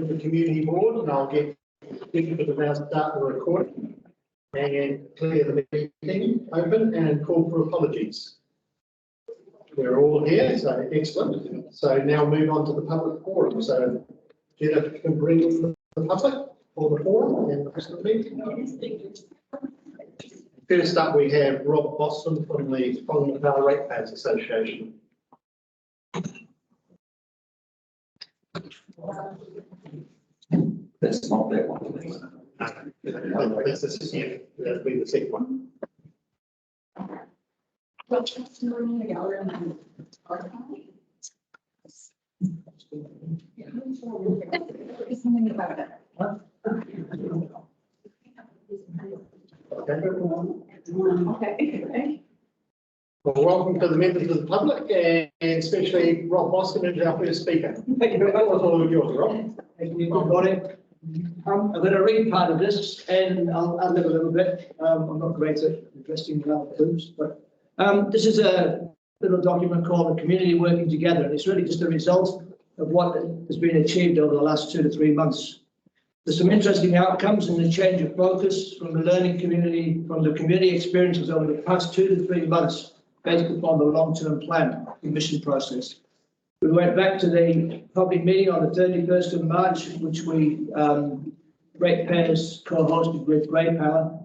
the community board, and I'll get into the now start the recording and clear the meeting open and call for apologies. We're all here, so excellent. So now move on to the public forum. So Jennifer can bring the public for the forum and the rest of the meeting. First up, we have Rob Boston from the Whangamata Ratepayers Association. That's not that one. That's the second. That'll be the second one. Okay. Well, welcome to the members of the public, and especially Rob Boston, who's our first speaker. Thank you very much. All yours, Rob. Thank you. Good morning. I'm going to read part of this and I'll add a little bit. I'm not great at addressing groups, but this is a little document called "The Community Working Together," and it's really just a result of what has been achieved over the last 2 to 3 months. There's some interesting outcomes in the change of focus from the learning community, from the community experiences over the past 2 to 3 months, based upon the long-term plan admission process. We went back to the public meeting on the 31st of March, which we ratepayers co-hosted with Greypower,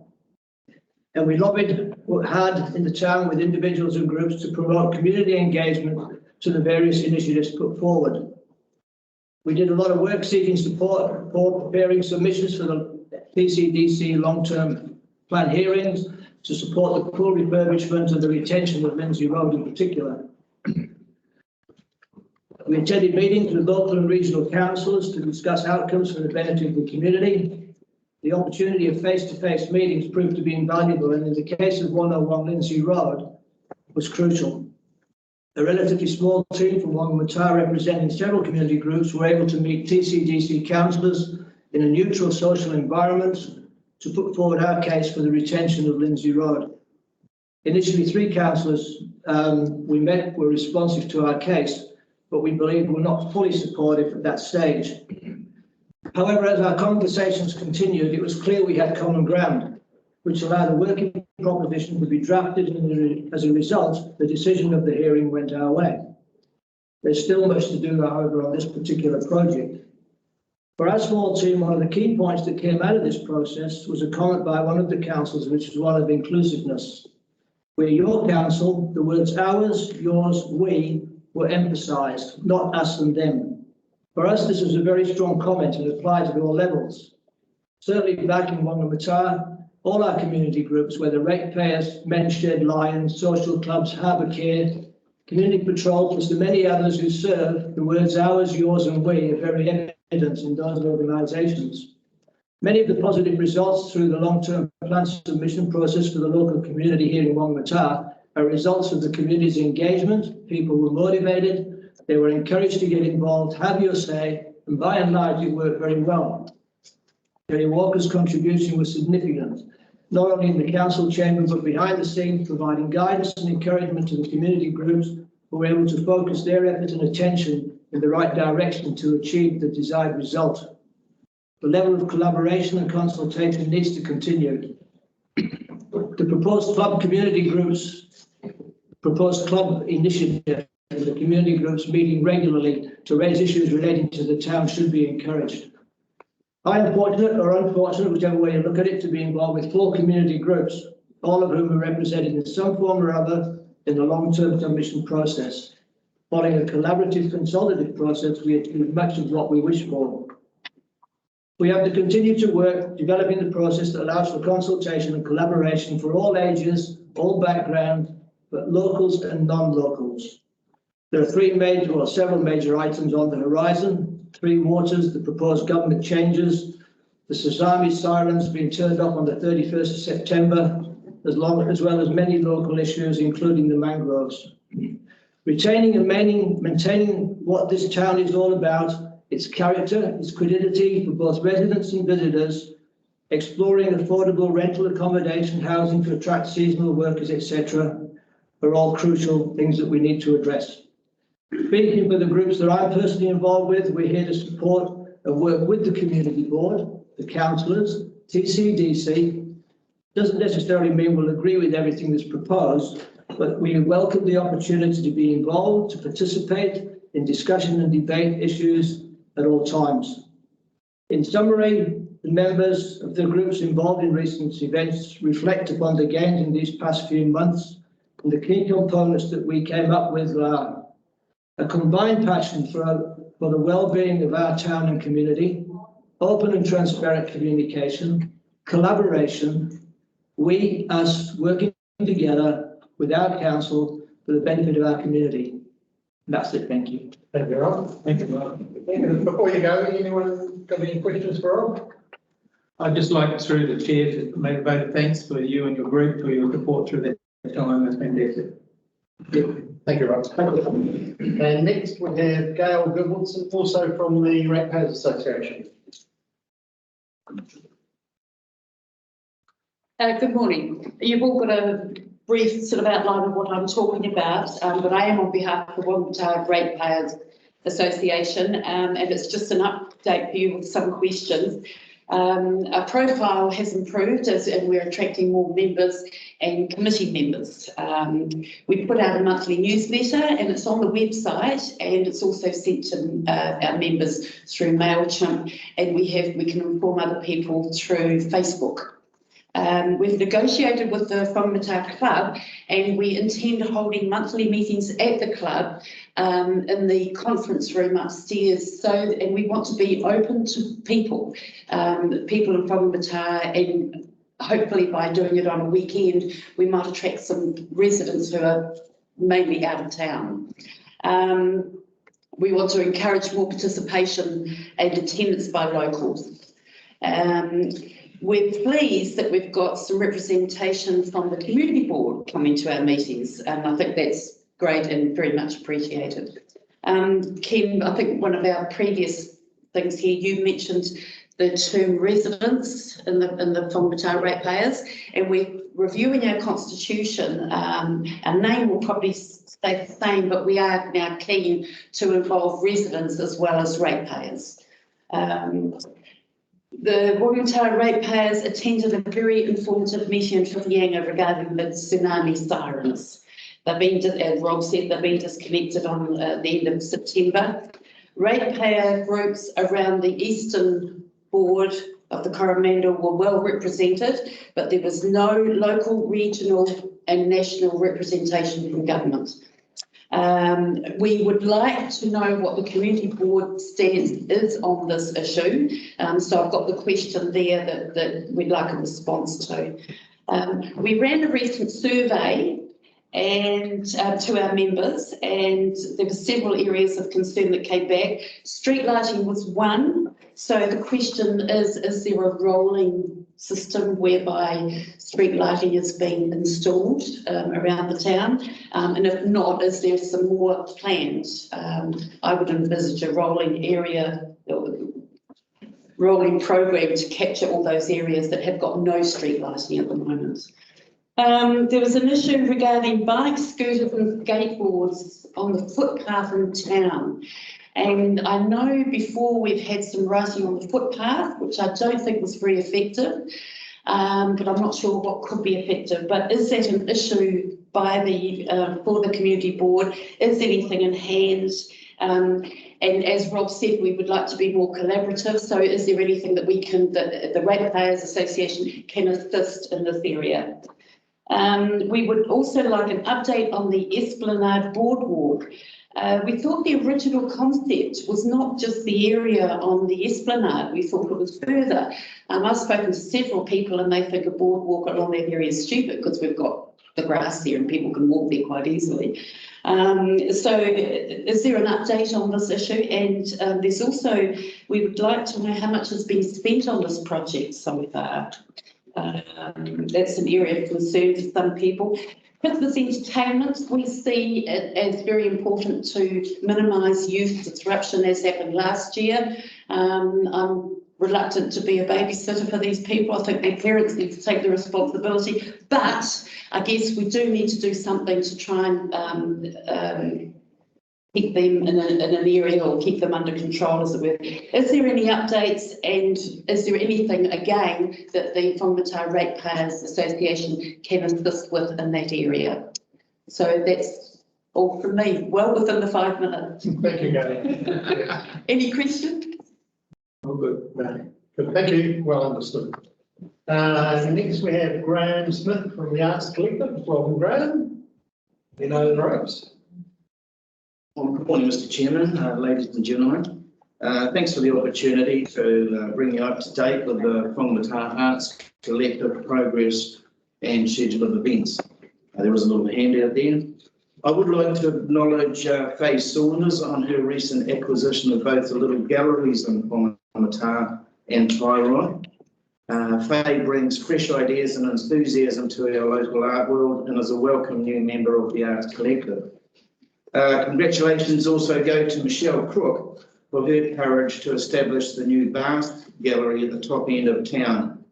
and we lobbied hard in the town with individuals and groups to promote community engagement to the various initiatives put forward. We did a lot of work seeking support for preparing submissions for the PCDC long-term plan hearings to support the full refurbishment and the retention of Lindsay Road in particular. We attended meetings with local and regional councillors to discuss outcomes for the benefit of the community. The opportunity of face-to-face meetings proved to be invaluable, and in the case of 101 Lindsay Road was crucial. A relatively small team from Whangamata representing several community groups were able to meet TCDC councillors in a neutral social environment to put forward our case for the retention of Lindsay Road. Initially, 3 councillors we met were responsive to our case, but we believe were not fully supportive at that stage. However, as our conversations continued, it was clear we had common ground, which allowed a working proposition to be drafted, and as a result, the decision of the hearing went our way. There's still much to do, however, on this particular project. For our small team, one of the key points that came out of this process was a comment by one of the councillors, which was one of inclusiveness. Where your council, the words ours, yours, we were emphasised, not us and them. For us, this was a very strong comment and applied at all levels. Certainly back in Whangamata, all our community groups, whether ratepayers, Men's Shed, Lions, social clubs, harbour care, community patrol, plus the many others who serve, the words ours, yours and we are very evident in those organisations. Many of the positive results through the long-term plan submission process for the local community here in Whangamata are results of the community's engagement. People were motivated, they were encouraged to get involved, have your say, and by and large it worked very well. Jerry Walker's contribution was significant, not only in the council chamber but behind the scenes, providing guidance and encouragement to the community groups who were able to focus their effort and attention in the right direction to achieve the desired result. The level of collaboration and consultation needs to continue. The proposed club initiative, the community groups meeting regularly to raise issues relating to the town should be encouraged. I am fortunate or unfortunate, whichever way you look at it, to be involved with 4 community groups, all of whom are represented in some form or other in the long-term submission process. Following a collaborative, consultative process, we achieve much of what we wish for. We have to continue to work developing the process that allows for consultation and collaboration for all ages, all backgrounds, but locals and non-locals. There are several major items on the horizon. 3 Waters, the proposed government changes, the tsunami sirens being turned off on the 31st of September, as well as many local issues, including the mangroves. Retaining and maintaining what this town is all about, its character, its credibility for both residents and visitors, exploring affordable rental accommodation, housing to attract seasonal workers, etc., are all crucial things that we need to address. Speaking for the groups that I'm personally involved with, we're here to support of work with the community board, the councillors, TCDC. Doesn't necessarily mean we'll agree with everything that's proposed, but we welcome the opportunity to be involved, to participate in discussion and debate issues at all times. In summary, the members of the groups involved in recent events reflect upon the gains in these past few months, and the key components that we came up with are a combined passion for the well-being of our town and community, open and transparent communication, collaboration, we, us, working together with our council for the benefit of our community. And that's it, thank you. Thank you, Rob. Thank you, Rob. Before you go, anyone got any questions for Rob? I'd just like, through the chair, to make a vote of thanks for you and your group for your support through that time. It's fantastic. Thank you, Rob. And next we have Gail Goodwoodson, also from the Ratepayers Association. Good morning. You've all got a brief sort of outline of what I'm talking about, but I am on behalf of the Whangamata Ratepayers Association, and it's just an update for you with some questions. Our profile has improved and we're attracting more members and committee members. We put out a monthly newsletter and it's on the website, and it's also sent to our members through MailChimp, and we can inform other people through Facebook. We've negotiated with the Whangamata Club, and we intend holding monthly meetings at the club in the conference room upstairs. And we want to be open to people in Whangamata, and hopefully by doing it on a weekend, we might attract some residents who are mainly out of town. We want to encourage more participation and attendance by locals. We're pleased that we've got some representation from the community board coming to our meetings, and I think that's great and very much appreciated. Ken, I think one of our previous things here, you mentioned the term residents in the Whangamata Ratepayers, and we're reviewing our constitution. Our name will probably stay the same, but we are now keen to involve residents as well as ratepayers. The Whangamata Ratepayers attended a very informative meeting in Whitianga regarding the tsunami sirens. They've been, as Rob said, they've been disconnected on the end of September. Ratepayer groups around the eastern board of the Coromandel were well represented, but there was no local, regional and national representation from government. We would like to know what the community board stance is on this issue. So I've got the question there that we'd like a response to. We ran a recent survey and to our members, and there were several areas of concern that came back. Street lighting was one. So the question is there a rolling system whereby street lighting is being installed around the town? And if not, is there some more planned? I would envisage a rolling program to capture all those areas that have got no street lighting at the moment. There was an issue regarding bikes, scooters and skateboards on the footpath in town. And I know before we've had some writing on the footpath, which I don't think was very effective, but I'm not sure what could be effective. But is that an issue by for the community board? Is anything in hand? And as Rob said, we would like to be more collaborative. So is there anything that the Ratepayers Association can assist in this area? We would also like an update on the Esplanade Boardwalk. We thought the original concept was not just the area on the Esplanade, we thought it was further. I've spoken to several people and they think a boardwalk along that area is stupid because we've got the grass there and people can walk there quite easily. So is there an update on this issue? And there's also, we would like to know how much has been spent on this project so far. That's an area of concern for some people. Christmas entertainment, we see it as very important to minimise youth disruption, as happened last year. I'm reluctant to be a babysitter for these people. I think their parents need to take the responsibility, but I guess we do need to do something to try and keep them in an area or keep them under control, as it were. Is there any updates, and is there anything, again, that the Whangamata Ratepayers Association can assist with in that area? So that's all from me, well within the 5 minutes. Thank you, Gail. Any questions? Oh, good. No. Good, thank you, well understood. Next we have Graham Smith from the Arts Collective. Welcome, Graham. You know the ropes. Well, good morning, Mr. Chairman, ladies and gentlemen. Thanks for the opportunity to bring you up to date with the Whangamata Arts Collective progress and schedule of events. There was a little handout there. I would like to acknowledge Faye Saunders on her recent acquisition of both the little galleries in Whangamata and Tyrone. Faye brings fresh ideas and enthusiasm to our local art world and is a welcome new member of the Arts Collective. Congratulations also go to Michelle Crook for her courage to establish the new Bath Gallery at the top end of town.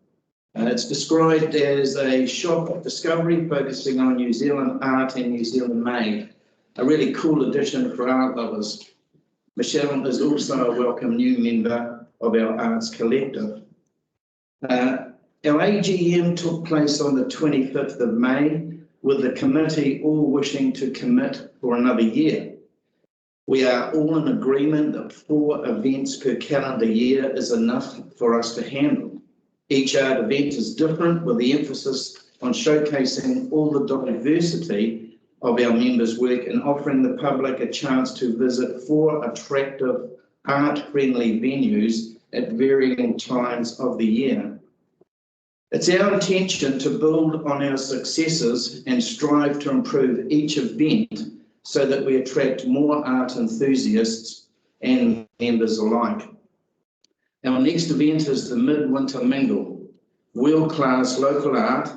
It's described as a shop of discovery focusing on New Zealand art and New Zealand made. A really cool addition for art lovers. Michelle is also a welcome new member of our Arts Collective. Our AGM took place on the 25th of May, with the committee all wishing to commit for another year. We are all in agreement that 4 events per calendar year is enough for us to handle. Each art event is different, with the emphasis on showcasing all the diversity of our members' work and offering the public a chance to visit 4 attractive art-friendly venues at varying times of the year. It's our intention to build on our successes and strive to improve each event so that we attract more art enthusiasts and members alike. Our next event is the Midwinter Mingle, world-class local art,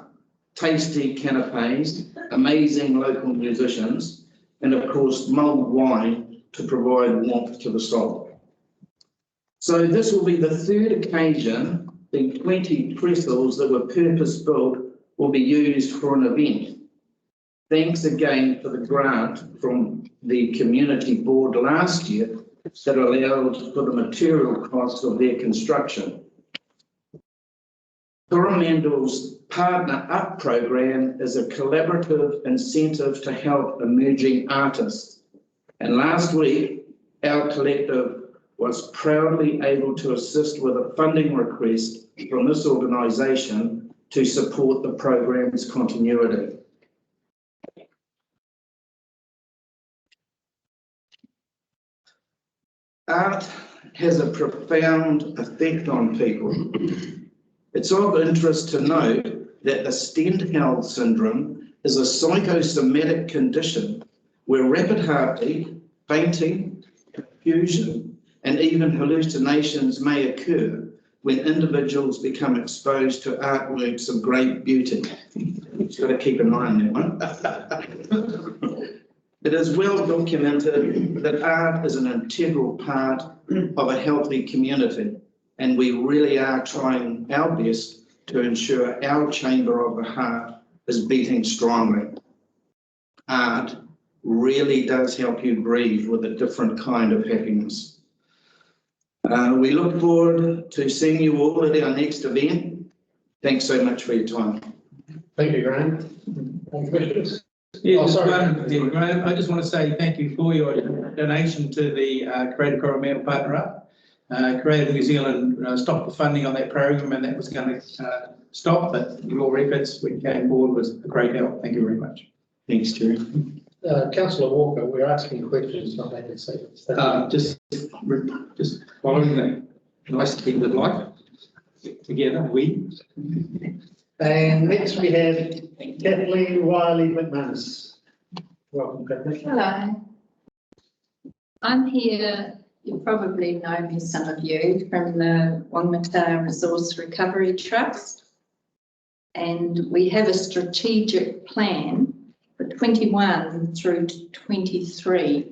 tasty canapes, amazing local musicians, and of course mulled wine to provide warmth to the soul. So this will be the 3rd occasion the 20 trestles that were purpose-built will be used for an event. Thanks again for the grant from the community board last year that allowed for the material costs of their construction. Coromandel's Partner Up program is a collaborative incentive to help emerging artists. And last week, our collective was proudly able to assist with a funding request from this organisation to support the program's continuity. Art has a profound effect on people. It's of interest to note that the Stendhal syndrome is a psychosomatic condition where rapid heartbeat, fainting, confusion, and even hallucinations may occur when individuals become exposed to artworks of great beauty. You've got to keep an eye on that one. It is well documented that art is an integral part of a healthy community, and we really are trying our best to ensure our chamber of the heart is beating strongly. Art really does help you breathe with a different kind of happiness. We look forward to seeing you all at our next event. Thanks so much for your time. Thank you, Graham. Any questions? Yeah, Oh, sorry. Graham, I just want to say thank you for your donation to the Greater Coromandel Partner Up. Creative New Zealand stopped the funding on that program, and that was going to stop, but your efforts when you came forward was a great help. Thank you very much. Thanks, Terry. Councillor Walker, we're asking questions, not making statements. Just following the nice thing with life together, we. And next we have Kathleen Wiley McManus. Welcome, Kathleen. Hello. I'm here, you probably know me, some of you, from the Whangamata Resource Recovery Trust. And we have a strategic plan for 21 through to 23.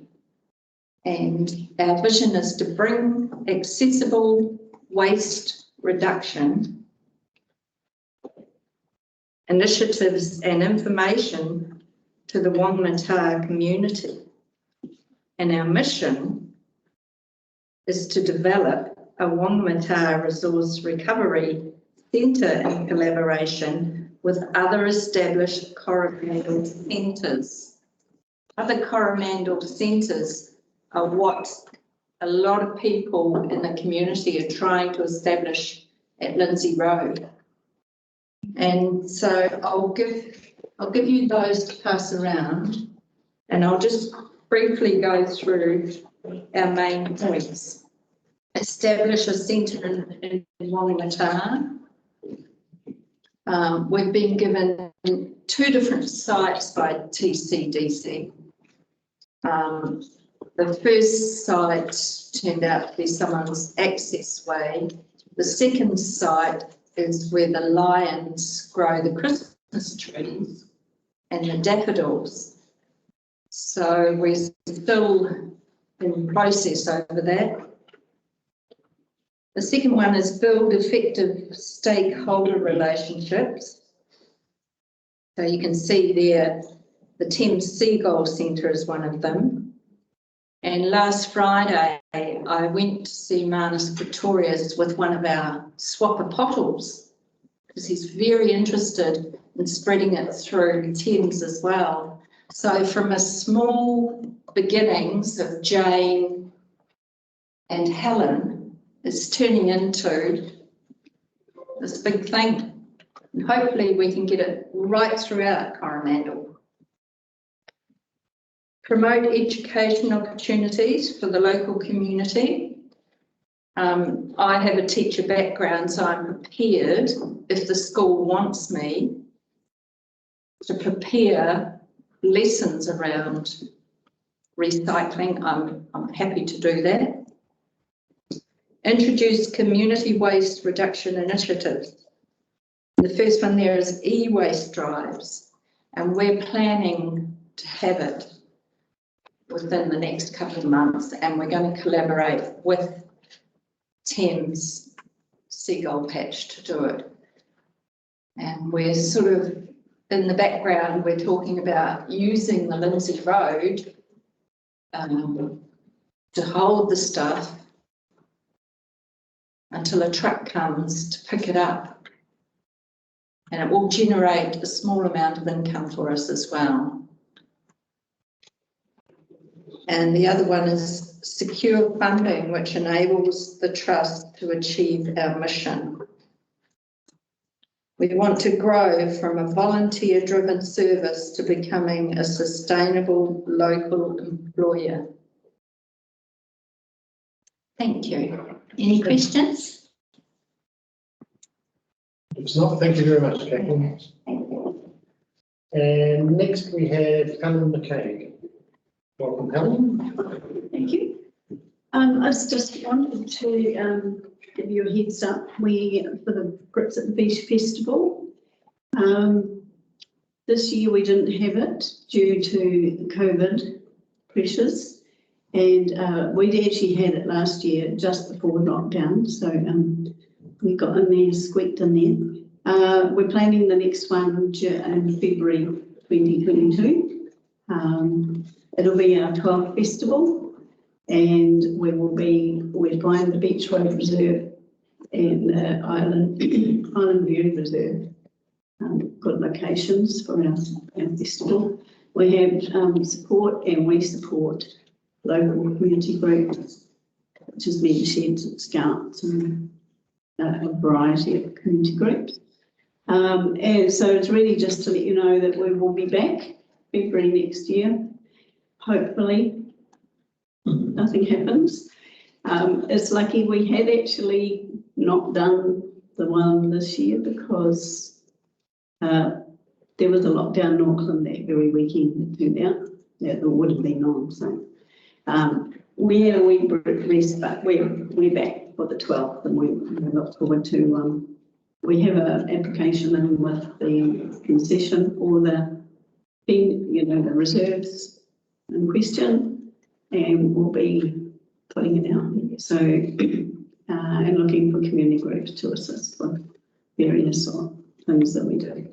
And our vision is to bring accessible waste reduction initiatives and information to the Whangamata community. And our mission is to develop a Whangamata resource recovery centre in collaboration with other established Coromandel centres. Other Coromandel centres are what a lot of people in the community are trying to establish at Lindsay Road. And so I'll give you those to pass around, and I'll just briefly go through our main points. Establish a centre in Whangamata. We've been given 2 different sites by TCDC. The first site turned out to be someone's access way. The second site is where the lions grow the Christmas trees and the daffodils. So we're still in process over that. The second one is build effective stakeholder relationships. So you can see there, the Thames Seagull Centre is one of them. And last Friday, I went to see Manus Pretorius with one of our swapper pottles, because he's very interested in spreading it through Thames as well. So from a small beginnings of Jane and Helen, it's turning into this big thing. And hopefully we can get it right throughout Coromandel. Promote education opportunities for the local community. I have a teacher background, so I'm prepared, if the school wants me, to prepare lessons around recycling. I'm happy to do that. Introduce community waste reduction initiatives. The first one there is e-waste drives, and we're planning to have it within the next couple of months, and we're going to collaborate with Thames Seagull Patch to do it. And we're sort of, in the background, we're talking about using the Lindsay Road to hold the stuff until a truck comes to pick it up. And it will generate a small amount of income for us as well. And the other one is secure funding, which enables the trust to achieve our mission. We want to grow from a volunteer-driven service to becoming a sustainable local employer. Thank you. Any questions? If not, thank you very much, Catherine. Thank you. And next we have Helen McCaig. Welcome, Helen. Thank you. I just wanted to give you a heads up. For the Grips at the Beach Festival, this year we didn't have it due to COVID pressures, and we'd actually had it last year just before lockdown, so we got in there, squeaked in there. We're planning the next one in February 2022. It'll be our 12th festival, and we're buying the Beach Road Reserve and Island View Reserve. Good locations for our festival. We have support, and we support local community groups, which is Men Sheds and Scouts and a variety of community groups. And so it's really just to let you know that we will be back February next year. Hopefully, nothing happens. It's lucky we had actually not done the one this year because there was a lockdown in Auckland that very weekend, it turned out. That would have been on. So we had a wee rest, but we're back for the 12th, and we look forward to. We have an application in with the concession for the reserves in question, and we'll be putting it out there. So, and looking for community groups to assist with various sort of things that we do.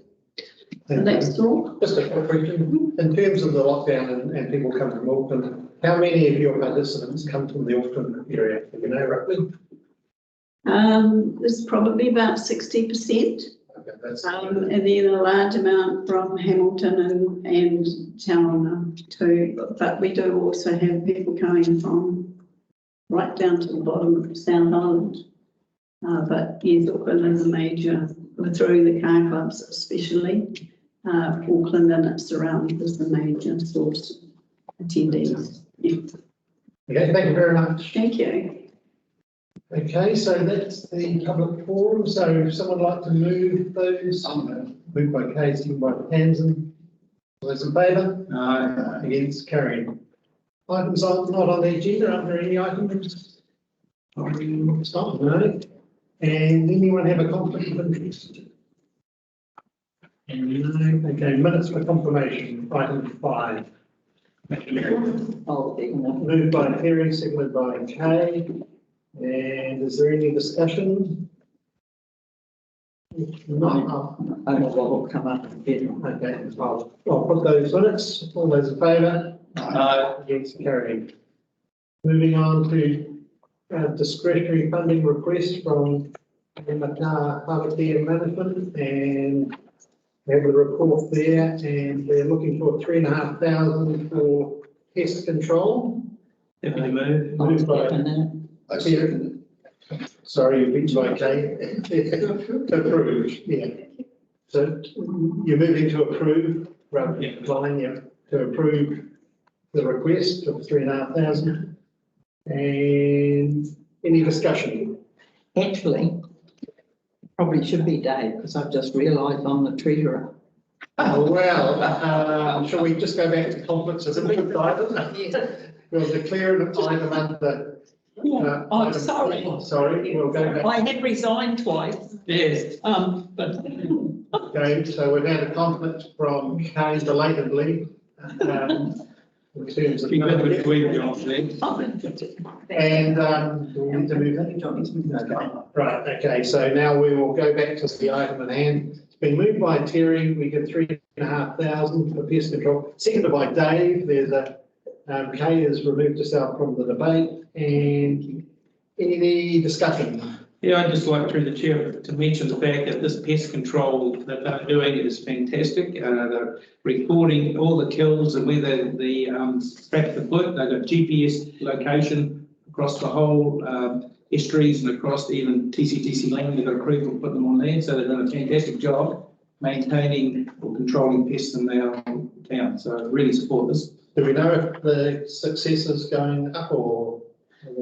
So that's all. Just a quick question. In terms of the lockdown and people come from Auckland, how many of your participants come from the Auckland area? Do you know roughly? There's probably about 60%. Okay, that's. And then a large amount from Hamilton and Tauranga too. But we do also have people coming from right down to the bottom of South Island. But yes, Auckland is a major, through the car clubs especially. Auckland and its surroundings is the major source of attendees. Yeah. Okay, thank you very much. Thank you. Okay, so that's the public forum. So if someone would like to move those, moved by Kay, seconded by Hanson. All those in favour? Against, carried. Items not on the agenda, are there any items? Stop, no. And anyone have a conflict of interest? No. Okay, minutes for confirmation, item 5. Moved by Terry, seconded by Kay. And is there any discussion? No. Will come up again. Okay, I'll put those minutes. All those in favour? Against, carried. Moving on to discretionary funding request from Whangamata Harvey and Management, and we have a report there, and they're looking for 3,500 for pest control. Moved by. Sorry, you beat by Kay. Approved, yeah. So you're moving to approve rather than decline, yeah, to approve the request of 3,500. And any discussion? Actually, probably should be Dave, because I've just realised I'm the treasurer. Oh, well, shall we just go back to conflicts as a big item? We'll declare an item under. I'm sorry. Sorry, we'll go back. I had resigned twice. Yes. But. Okay, so we've had a conflict from Kay belatedly. In terms of. Keep it between jobs then. And do we need to move that? Okay. Right, okay, so now we will go back to the item at hand. It's been moved by Terry, we get 3,500 for pest control, seconded by Dave. There's a Kay has removed herself from the debate, and any discussion? Yeah, I'd just like through the chair to mention the fact that this pest control that they're doing is fantastic. They're recording all the kills and whether the strap the foot. They've got GPS location across the whole estuaries and across even TCTC land. They've got a crew who put them on there, so they're doing a fantastic job maintaining or controlling pests in their town. So I really support this. Do we know if the success is going up or?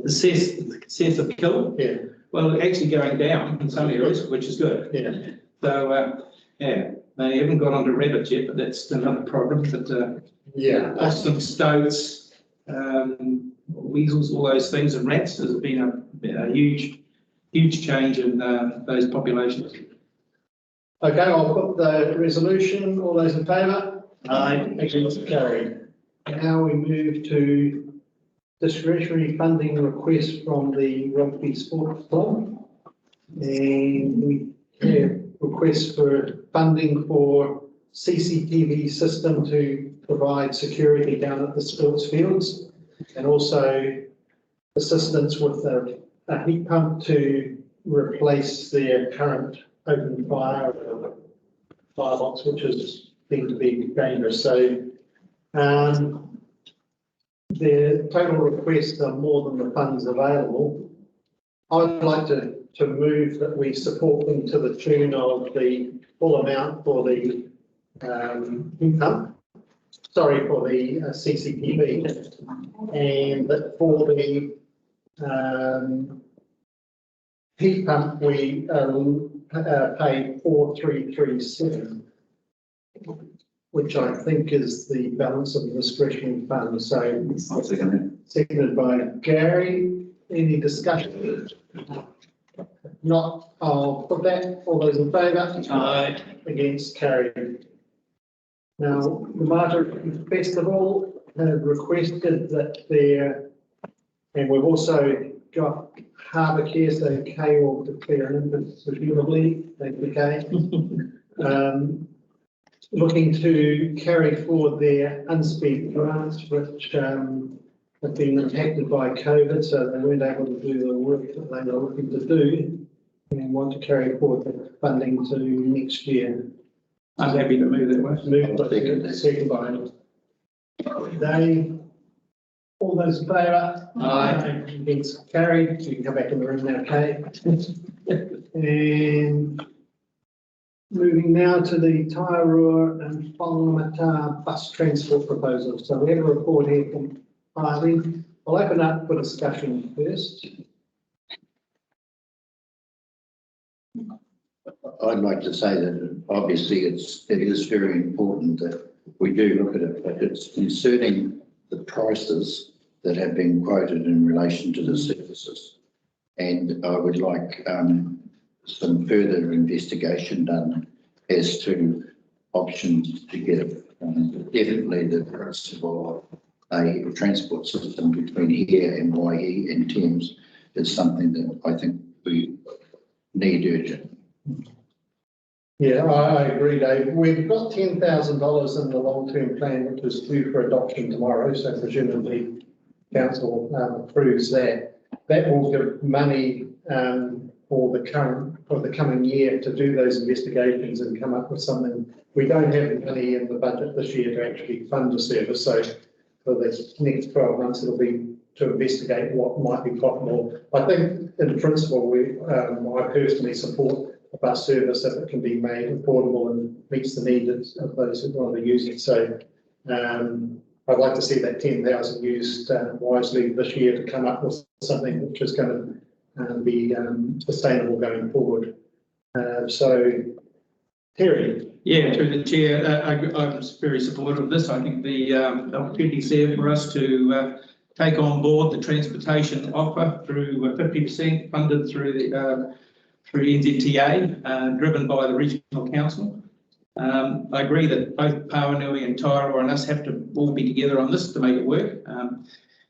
The success of kill? Yeah. Well, actually going down in some areas, which is good. Yeah. So, yeah, they haven't got onto rabbits yet, but that's another problem. But yeah, Boston stoats, weasels, all those things, and rats has been a huge change in those populations. Okay, I'll put the resolution. All those in favour? Aye. Against, carried. Now we move to discretionary funding request from the Rugby Sports Club. And we have requests for funding for CCTV system to provide security down at the sports fields, and also assistance with a heat pump to replace their current open firebox, which has been to be dangerous. So the total requests are more than the funds available. I'd like to move that we support them to the tune of the full amount for the heat pump, sorry, for the CCTV, and that for the heat pump we pay 4,337. Which I think is the balance of the discretionary fund. So seconded by Gary. Any discussion? Not, I'll put that. All those in favour? Aye. Against, carried. Now, the Mata Festival have requested that their, and we've also got Harbour Care, so Kay will declare an infant, presumably. Thank you, Kay. looking to carry forward their unspent grants, which have been impacted by COVID, so they weren't able to do the work that they were looking to do, and want to carry forward the funding to next year. I'm happy to move that way. Moved by second by Dave. All those in favour? Aye. Against carried. You can come back in the room now, Kay. And moving now to the Tairua and Whangamata bus transport proposal. So we have a report here from Harvey. I'll open up for discussion first. I'd like to say that obviously it is very important that we do look at it, but it's concerning the prices that have been quoted in relation to the services. And I would like some further investigation done as to options to get definitely the principle of a transport system between here and Waihi and Thames is something that I think we need urgent. Yeah, I agree, Dave. We've got $10,000 in the long-term plan, which is due for adoption tomorrow, so presumably council approves that. That will give money for the coming year to do those investigations and come up with something. We don't have money in the budget this year to actually fund the service, so for the next 12 months it'll be to investigate what might be possible. I think in principle I personally support a bus service if it can be made affordable and meets the needs of those who want to use it. So I'd like to see that 10,000 used wisely this year to come up with something which is going to be sustainable going forward. So, Terry. Yeah, through the chair, I'm very supportive of this. I think the opportunity is there for us to take on board the transportation offer through 50% funded through the through NZTA, driven by the regional council. I agree that both Pawanui and Tairua and us have to all be together on this to make it work.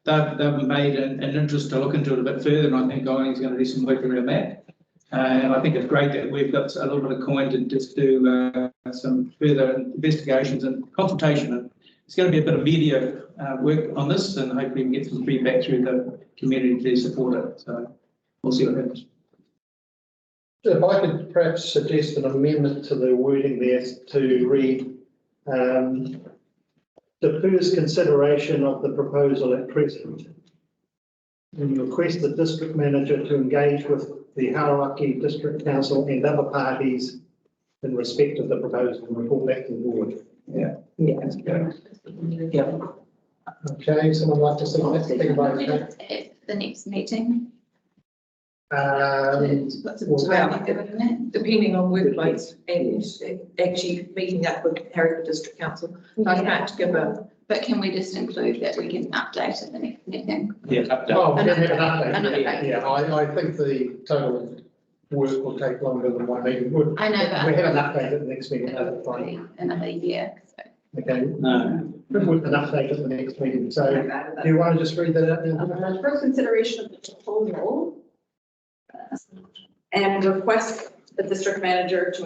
They've made an interest to look into it a bit further, and I think Guyan's going to do some work around that. And I think it's great that we've got a little bit of coin to just do some further investigations and consultation. And it's going to be a bit of media work on this, and hopefully we can get some feedback through the community to support it. So we'll see what happens. If I could perhaps suggest an amendment to the wording there to read the first consideration of the proposal at present. And request the district manager to engage with the Hauraki District Council and other parties in respect of the proposal and report back to the board. Yeah. Yeah. Okay, someone like to say that? At the next meeting. Put some time given that, depending on workloads and actually meeting up with Hereford District Council. I can't give a. But can we just include that we can update at the next meeting? Yeah, update. Oh, we An can have an update, an update. update. Yeah, I think the total work will take longer than one meeting would. I know that. We have an update at the next meeting, that's fine. Another year. So. Okay, No. with an update at the next meeting. So do you want to just read that out now? First consideration of the proposal and request the district manager to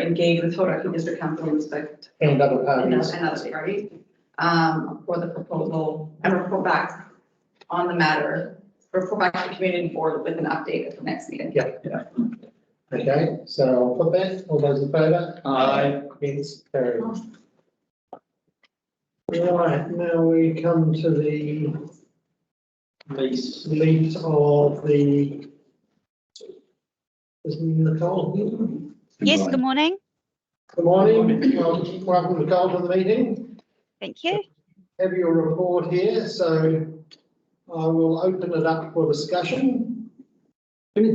engage with Hauraki District Council in respect And other and parties. other parties for the proposal and report back on the matter, report back to the community board with an update at the next meeting. Yeah. Okay, so I'll put that. All those in favour? Aye. Against, carried. Right, now we come to the Lease. lease of the. Is Nicole here? Yes, good morning. Good morning. Welcome Nicole to the meeting. Thank you. Have your report here, so I will open it up for discussion.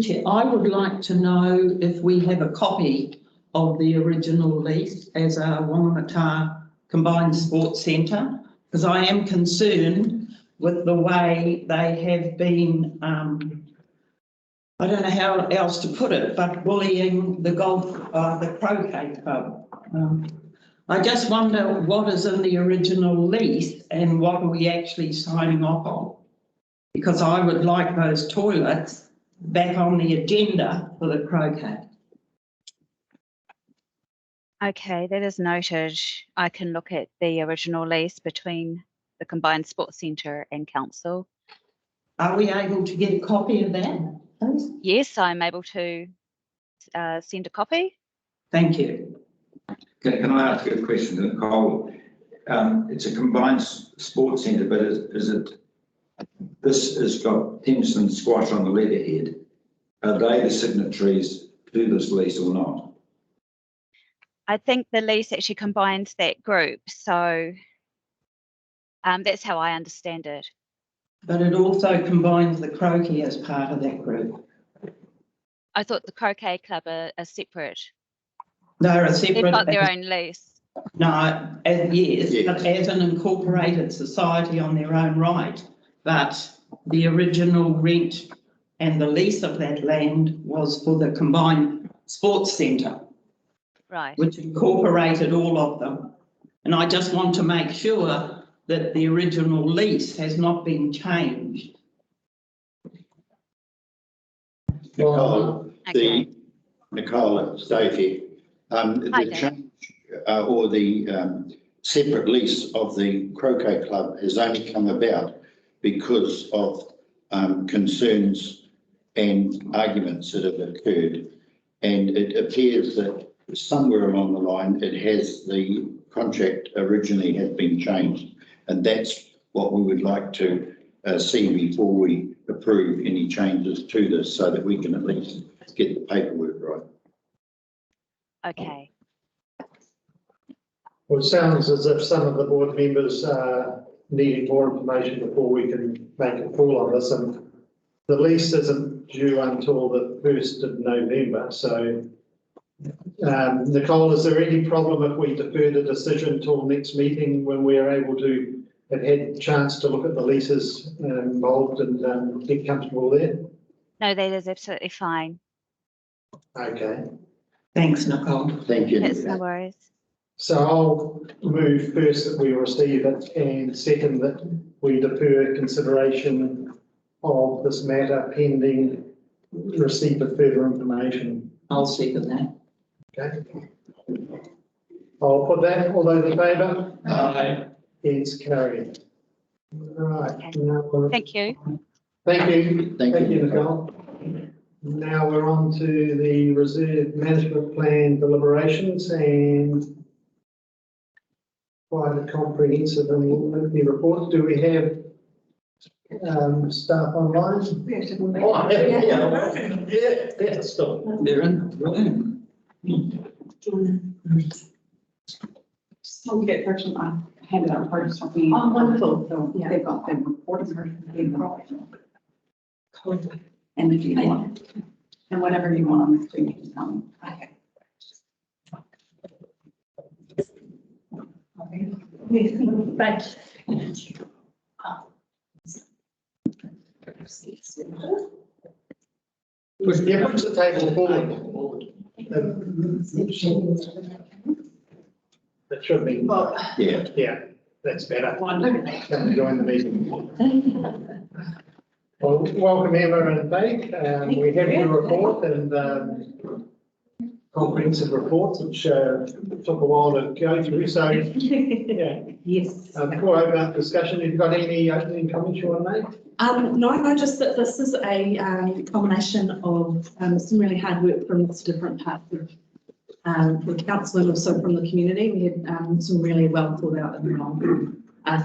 Chair, I would like to know if we have a copy of the original lease as a Whangamata Combined Sports Centre, because I am concerned with the way they have been, I don't know how else to put it, but bullying the the croquet club. I just wonder what is in the original lease and what are we actually signing off on? Because I would like those toilets back on the agenda for the croquet. Okay, that is noted. I can look at the original lease between the Combined Sports Centre and Council. Are we able to get a copy of that, please? Yes, I'm able to send a copy. Thank you. Can I ask you a question, Nicole? It's a combined sports centre, but this has got Thames and Squash on the letterhead. Are they the signatories to this lease or not? I think the lease actually combines that group, so that's how I understand it. But it also combines the croquet as part of that group. I thought the croquet club are separate. They're a separate. They've got their own lease. No, yes, but as an incorporated society on their own right. But the original rent and the lease of that land was for the combined sports centre. Right. Which incorporated all of them. And I just want to make sure that the original lease has not been changed. Nicole, Okay. Nicole, it's Dave here. Hi, The Dave. change or the separate lease of the croquet club has only come about because of concerns and arguments that have occurred. And it appears that somewhere along the line, the contract originally had been changed. And that's what we would like to see before we approve any changes to this, so that we can at least get the paperwork right. Okay. Well, it sounds as if some of the board members are needing more information before we can make a call on this. And the lease isn't due until the 1st of November. So, Nicole, is there any problem if we defer the decision till next meeting when we are able to have had a chance to look at the leases involved and get comfortable there? No, that is absolutely fine. Okay. Thanks, Nicole. Thank you. That's no worries. So I'll move first that we receive it, and second that we defer consideration of this matter pending receipt of further information. I'll second that. Okay. I'll put that. All those in favour? Aye. It's carried. Right. Okay. Now Thank you. Thank you. Thank you. Nicole. Now we're on to the reserve management plan deliberations and quite a comprehensive and lengthy report. Do we have staff online? Oh, yeah, that's still. They're in the room. So we get version, I handed out parts for me. Oh, wonderful. So Yeah. they've got the reporting version. And if you want, and whatever you want on the screen, you can tell me. Okay. Thanks. Push the table forward. That should be. Yeah, that's better. Come and join the meeting. Well, welcome Emma and Beck. We have your report and comprehensive reports, which took a while to go through. So, yeah. Yes. Before I open up discussion, have you got any opening comments you want to make? No, just that this is a combination of some really hard work from lots of different parts of the council and also from the community. We had some really well thought out and well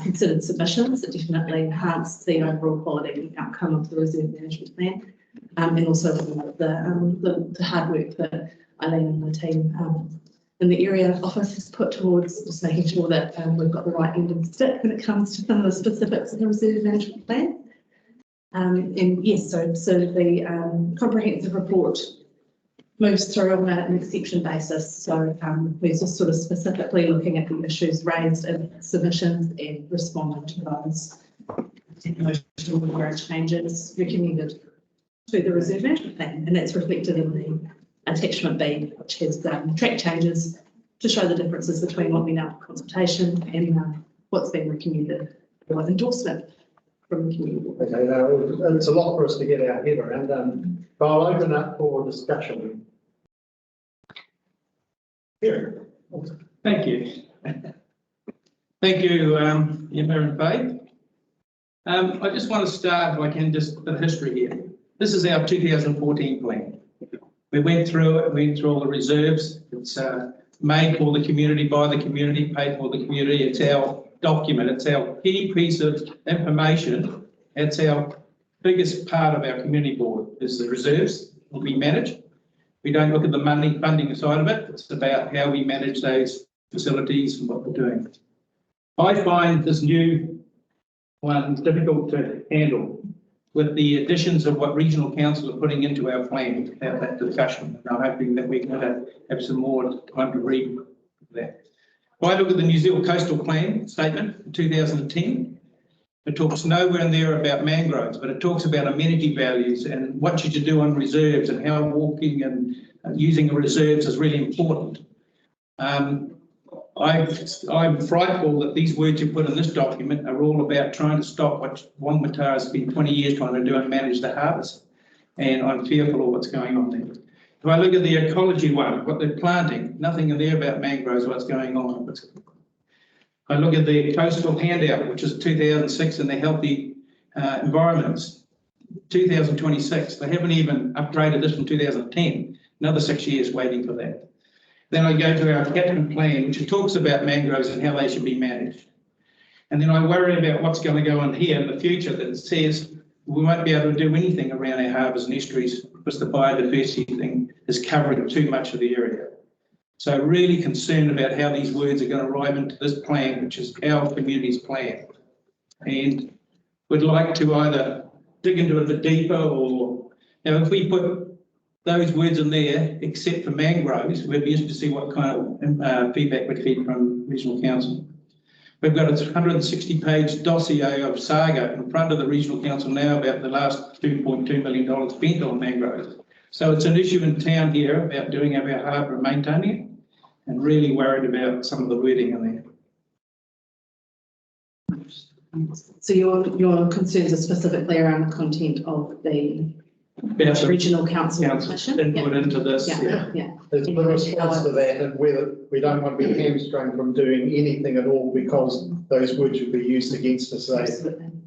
considered submissions that definitely enhanced the overall quality and outcome of the reserve management plan, and also the hard work that Eileen and the team in the area office has put towards just making sure that we've got the right end of the stick when it comes to some of the specifics of the reserve management plan. And yes, so the comprehensive report moves through on an exception basis. So we're just sort of specifically looking at the issues raised in submissions and responding to those. There are changes recommended to the reserve management plan, and that's reflected in the attachment B, which has track changes to show the differences between what we know for consultation and what's been recommended for endorsement from the community. Okay, now it's a lot for us to get our head around, but I'll open up for discussion. Here, Thank you. Thank you, Emma and Faith. I just want to start, if I can, just the history here. This is our 2014 plan. We went through it, went through all the reserves. It's made for the community, by the community, paid for the community. It's our document. It's our key piece of information. It's our biggest part of our community board is the reserves that we manage. We don't look at the money funding side of it. It's about how we manage those facilities and what we're doing. I find this new one difficult to handle with the additions of what regional council are putting into our plan, have that discussion. And I'm hoping that we're going to have some more time to read that. If I look at the New Zealand Coastal Plan statement in 2010, it talks nowhere in there about mangroves, but it talks about amenity values and what you should do on reserves and how walking and using the reserves is really important. I'm frightful that these words you put in this document are all about trying to stop what Whangamata has been 20 years trying to do and manage the harvest. And I'm fearful of what's going on there. If I look at the ecology one, what they're planting, nothing in there about mangroves, what's going on. I look at the coastal handout, which is 2006, and the healthy environments, 2026. They haven't even upgraded this from 2010. Another 6 years waiting for that. Then I go to our catchment plan, which talks about mangroves and how they should be managed. And then I worry about what's going to go on here in the future that says we won't be able to do anything around our harbours and estuaries because the biodiversity thing is covering too much of the area. So really concerned about how these words are going to arrive into this plan, which is our community's plan. And would like to either dig into it a bit deeper or, if we put those words in there, except for mangroves, we'd be interested to see what kind of feedback we'd get from regional council. We've got a 160-page dossier of saga in front of the regional council now about the last $2.2 million spent on mangroves. So it's an issue in town here about doing our harbour and maintaining it, and really worried about some of the wording in there. So your concerns are specifically around the content of the regional council mission? Input into this. Yeah. There's a response to that, and whether we don't want to be hamstrung from doing anything at all because those words would be used against us.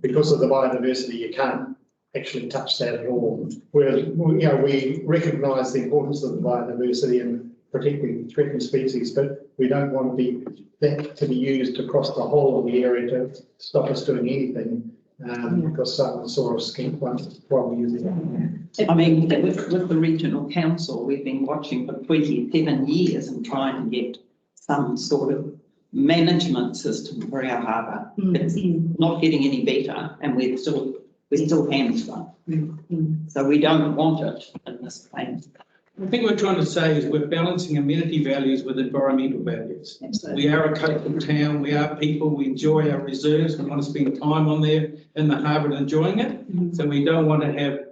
Because of the biodiversity, you can't actually touch that at all. Whereas, we recognise the importance of the biodiversity and protecting threatened species, but we don't want that to be used across the whole of the area to stop us doing anything. Because someone saw us skink once while we were using it. I mean, with the regional council, we've been watching for 27 years and trying to get some sort of management system for our harbour. It's not getting any better, and we're still hamstrung. So we don't want it in this plan. I think what we're trying to say is we're balancing amenity values with environmental values. Absolutely. We are a coastal town, we are people, we enjoy our reserves, we want to spend time on there in the harbour and enjoying it. So we don't want to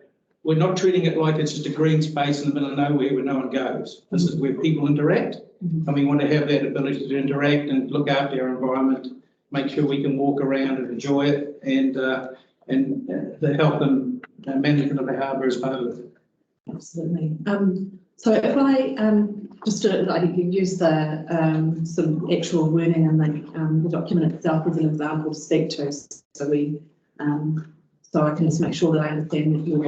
we're not treating it like it's just a green space in the middle of nowhere where no one goes. This is where people interact, and we want to have that ability to interact and look after our environment, make sure we can walk around and enjoy it, and the health and management of the harbour is part of it. Absolutely. So if I just use the some actual wording in the document itself as an example to speak to, so I can just make sure that I understand what you're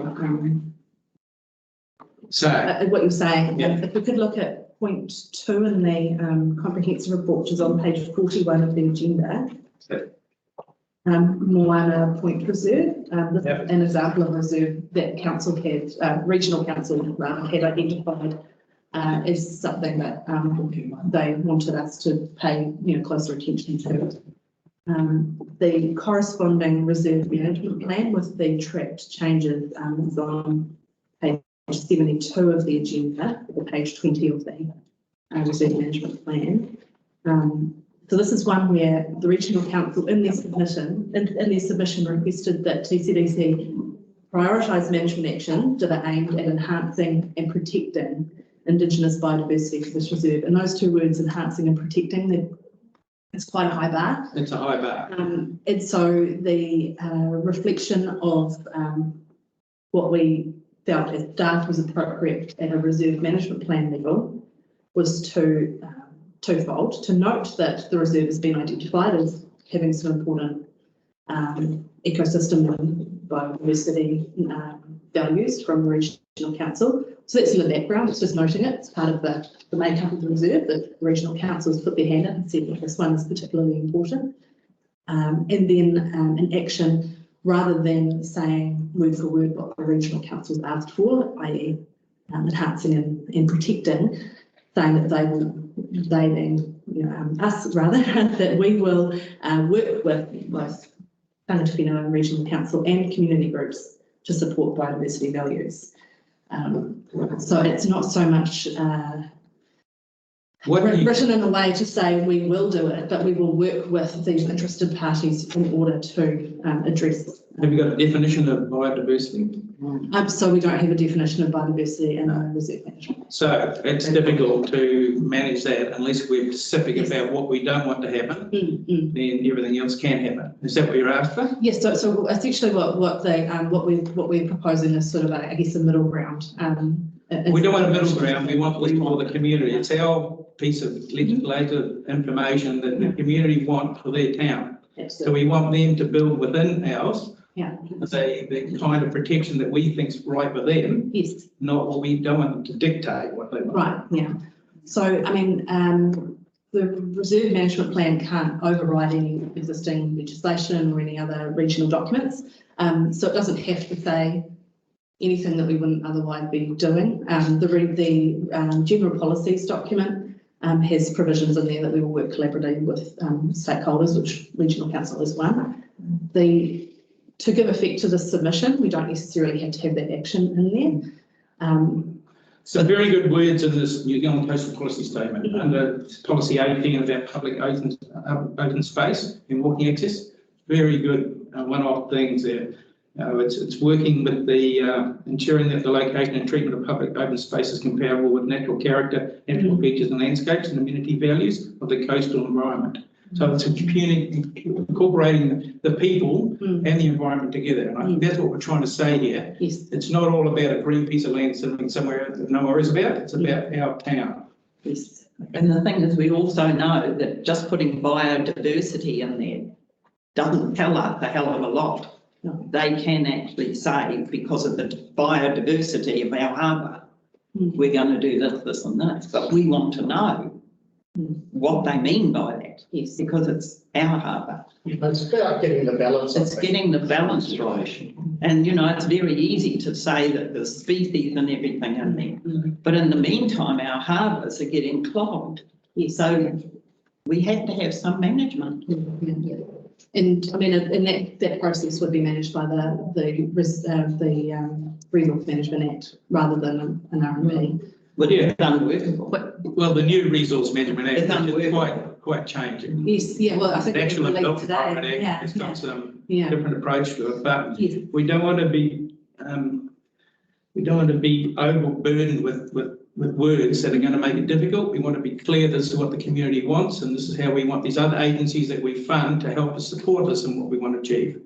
what you're saying. Yeah. If we could look at point 2 in the comprehensive report, which is on page 41 of the agenda. Moana Point Reserve, this is an example of reserve that council regional council had identified as something that they wanted us to pay closer attention to. The corresponding reserve management plan with the tracked changes is on page 72 of the agenda, or page 20 of the reserve management plan. So this is one where the regional council in their submission requested that TCDC prioritise management actions that are aimed at enhancing and protecting Indigenous biodiversity for this reserve. And those two words, enhancing and protecting, it's quite a high bar. It's a high bar. And so the reflection of what we felt as staff was appropriate at a reserve management plan level was to twofold. To note that the reserve has been identified as having some important ecosystem and biodiversity values from the regional council. So that's in the background, it's just noting it. It's part of the makeup of the reserve that the regional councils put their hand up and said that this one is particularly important. And then in action, rather than saying word for word what the regional councils asked for, i.e. Enhancing and protecting, saying that they being us rather, that we will work with both Tangata Whenua and regional council and community groups to support biodiversity values. So it's not so much written in a way to say we will do it, but we will work with these interested parties in order to address. Have you got a definition of biodiversity? So we don't have a definition of biodiversity in our reserve management. So it's difficult to manage that unless we're specific about what we don't want to happen. Then everything else can happen. Is that what you're after? Yes. So essentially, what we're proposing is sort of I guess a middle ground. We don't want a middle ground. We want this for the community. It's our piece of legislative information that the community want for their town. Absolutely. So we want them to build within ours. Yeah. The kind of protection that we think's right for them. Yes. Not what we don't want them to dictate what they want. Right. Yeah. So I mean, the reserve management plan can't override any existing legislation or any other regional documents. So it doesn't have to say anything that we wouldn't otherwise be doing. The general policies document has provisions in there that we will work collaboratively with stakeholders, which regional council is one. To give effect to the submission, we don't necessarily have to have that action in there. Some very good words in this New Zealand Coastal Policy Statement under Policy 18 about public open space and walking access. Very good one-off things there. It's working with the ensuring that the location and treatment of public open space is comparable with natural character, natural features and landscapes and amenity values of the coastal environment. So it's incorporating the people and the environment together. And I think that's what we're trying to say here. Yes. It's not all about a green piece of land sitting somewhere that no one worries about. It's about our town. Yes. And the thing is, we also know that just putting biodiversity in there doesn't tell us a hell of a lot. No. They can actually say, because of the biodiversity of our harbour, we're going to do this, this and this. But we want to know what they mean by that. Yes. Because it's our harbour. It's about getting the balance. It's getting the balance right. And, it's very easy to say that there's species and everything in there. But in the meantime, our harbours are getting clogged. Yes. So we have to have some management. And I mean, and that process would be managed by the Resource Management Act rather than an R&P. But it's unworkable. Well, the new Resource Management Act is quite changing. Yes, yeah, well, I think The National it's Development today. Act has got some Yeah. different approach to it, but Yes. we don't want to be overburdened with words that are going to make it difficult. We want to be clear as to what the community wants, and this is how we want these other agencies that we fund to help us support us in what we want to achieve,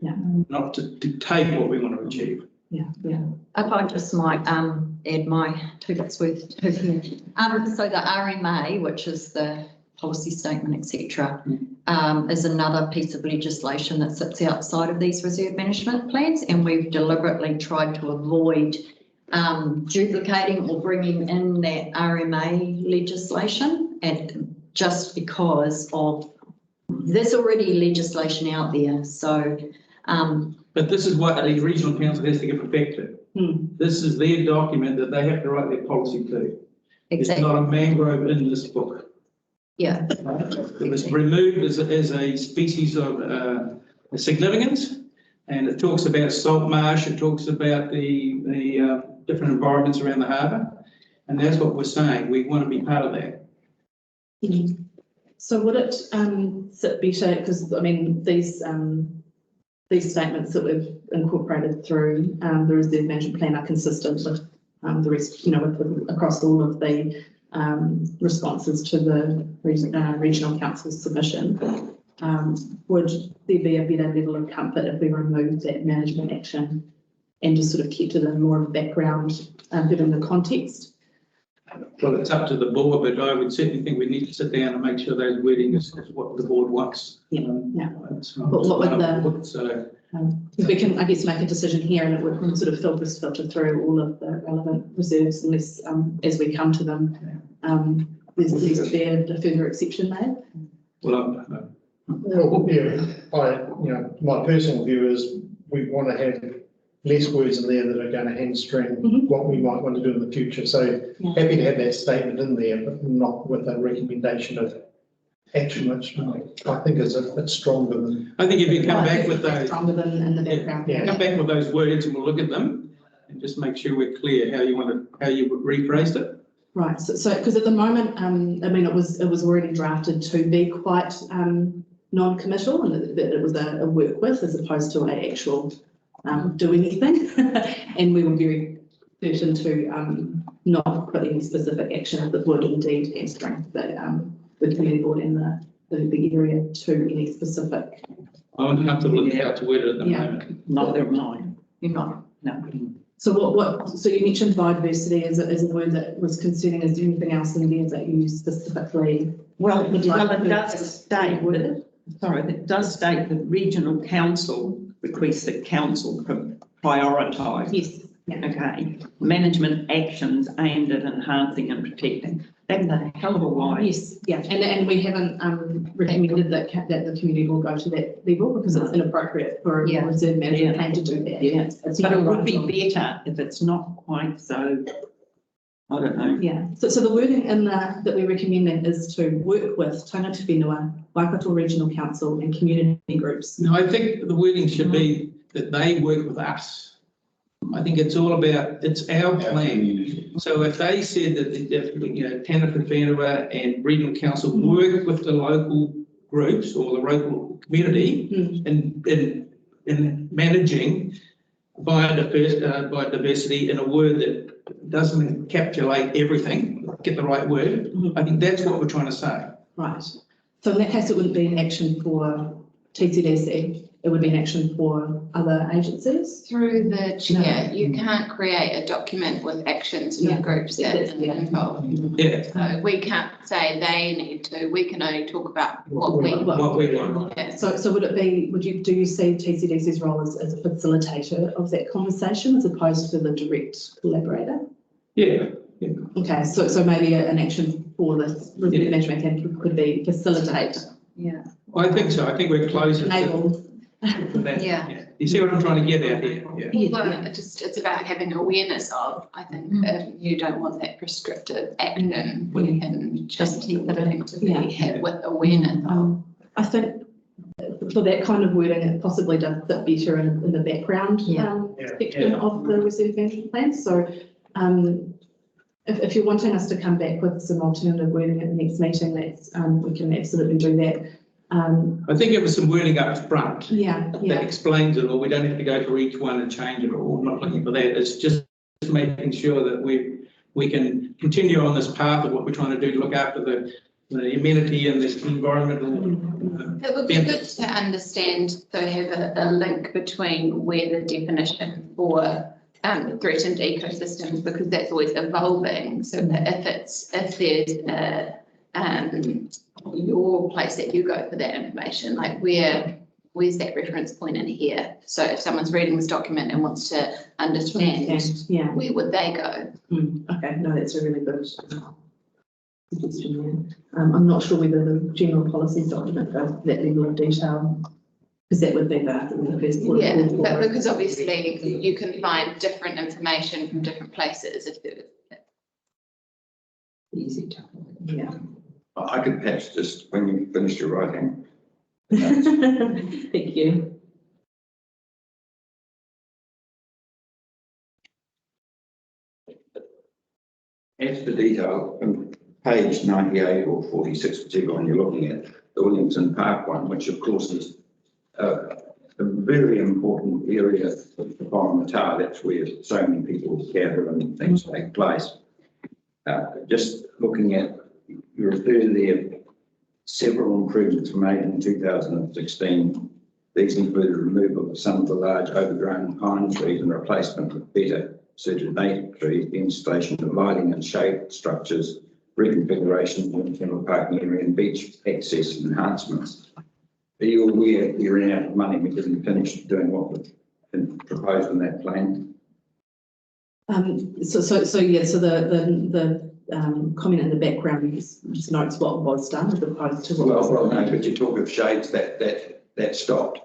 not to dictate what we want to achieve. Yeah. If I just might add my 2 bits worth to here. So the RMA, which is the policy statement, etc., is another piece of legislation that sits outside of these reserve management plans, and we've deliberately tried to avoid duplicating or bringing in that RMA legislation, and just because of there's already legislation out there. So but this is what the regional council has to give effect to. This is their document that they have to write their policy to. exactly. It's not a mangrove in this book. Yeah. It was removed as a species of significance, and it talks about salt marsh, it talks about the different environments around the harbour, and that's what we're saying. We want to be part of that. So would it sit better, because I mean these statements that we've incorporated through the reserve management plan are consistent with the rest, with across all of the responses to the regional council's submission. Would there be a better level of comfort if we removed that management action and just sort of kept it in more of a background, given the context? Well, it's up to the board, but I would certainly think we need to sit down and make sure those wording is what the board wants. Yeah. It's not What would the- board, so. Because we can, I guess, make a decision here and it would sort of filter through all of the relevant reserves unless, as we come to them, there's a further exception made. Well, Well, yeah, my personal view is we want to have less words in there that are going to hamstring what we might want to do in the future. So happy to have that statement in there, but not with a recommendation of action, which I think is a bit stronger than. I think if you come back with those, Stronger than in the background. come back with those words and we'll look at them and just make sure we're clear how you rephrased it. Right, so because at the moment, I mean, it was already drafted to be quite non-committal and that it was a work with as opposed to an actual do anything. And we were very certain to not put any specific action that would indeed hamstring the community board and the area to any specific. I'm uncomfortable with how to word it at the moment. Neither am I. You're not? No. So so you mentioned biodiversity as a word that was concerning. Is there anything else in there that you specifically? Well, would like it does state, it does state that regional council requests that council prioritise. Yes. Yeah. Okay, management actions aimed at enhancing and protecting. That's a hell of a wide. Yes, yeah, and we haven't recommended that the community will go to that level because it's inappropriate for a reserve management plan to do that. Yeah, It's but not it would right be on. better if it's not quite so, I don't know. Yeah, so the wording in that we're recommending is to work with Tangata Whenua, Waikato Regional Council and community groups. No, I think the wording should be that they work with us. I think it's all about, it's our plan. So if they said that, Tangata Whenua and Regional Council work with the local groups or the local community in managing biodiversity in a word that doesn't encapsulate everything, get the right word, I think that's what we're trying to say. Right. So in that case, it wouldn't be an action for TCDC. It would be an action for other agencies? Through the chair, you can't create a document with actions for groups that are involved. Yeah. So we can't say they need to, we can only talk about what we want. Yeah. So would it be, do you see TCDC's role as a facilitator of that conversation as opposed to the direct collaborator? Yeah. Okay, so maybe an action for this reserve management plan could be facilitate. Yeah. I think so. I think we're closer Enable. to that. Yeah. You see what I'm trying to get at here? Yeah. Well, it's about having awareness of, I think, if you don't want that prescriptive action, we can just keep it to be had with awareness of. I think for that kind of wording, it possibly does fit better in the background section of the reserve management plan. So if you're wanting us to come back with some alternative wording at the next meeting, that's we can absolutely do that. I think it was some wording up front. That explains it all. We don't have to go for each one and change it all. We're not looking for that. It's just making sure that we can continue on this path of what we're trying to do to look after the amenity and the environmental. It would be good to understand, so have a link between where the definition for threatened ecosystems, because that's always evolving. So that if there's your place that you go for that information, like where's that reference point in here? So if someone's reading this document and wants to understand, where would they go? Okay, no, that's a really good suggestion. I'm not sure whether the general policy document goes to that level of detail, because that would be the first point. Yeah, but because obviously you can find different information from different places if there Easy to. Yeah. I could perhaps just, when you finish your writing. Thank you. As for detail, on page 98 or 46, whichever one you're looking at, the Williamson Park one, which of course is a very important area for Whangamata. That's where so many people gather and things take place. Just looking at, you refer there, several improvements were made in 2016. These included removal of some of the large overgrown pine trees and replacement with better suited native trees, the installation of lighting and shade structures, reconfiguration of internal parking area and beach access enhancements. Are you aware we ran out of money, we didn't finish doing what was proposed in that plan? So the comment in the background just notes what was done as opposed to what was Well, no, but you talk of shades that stopped.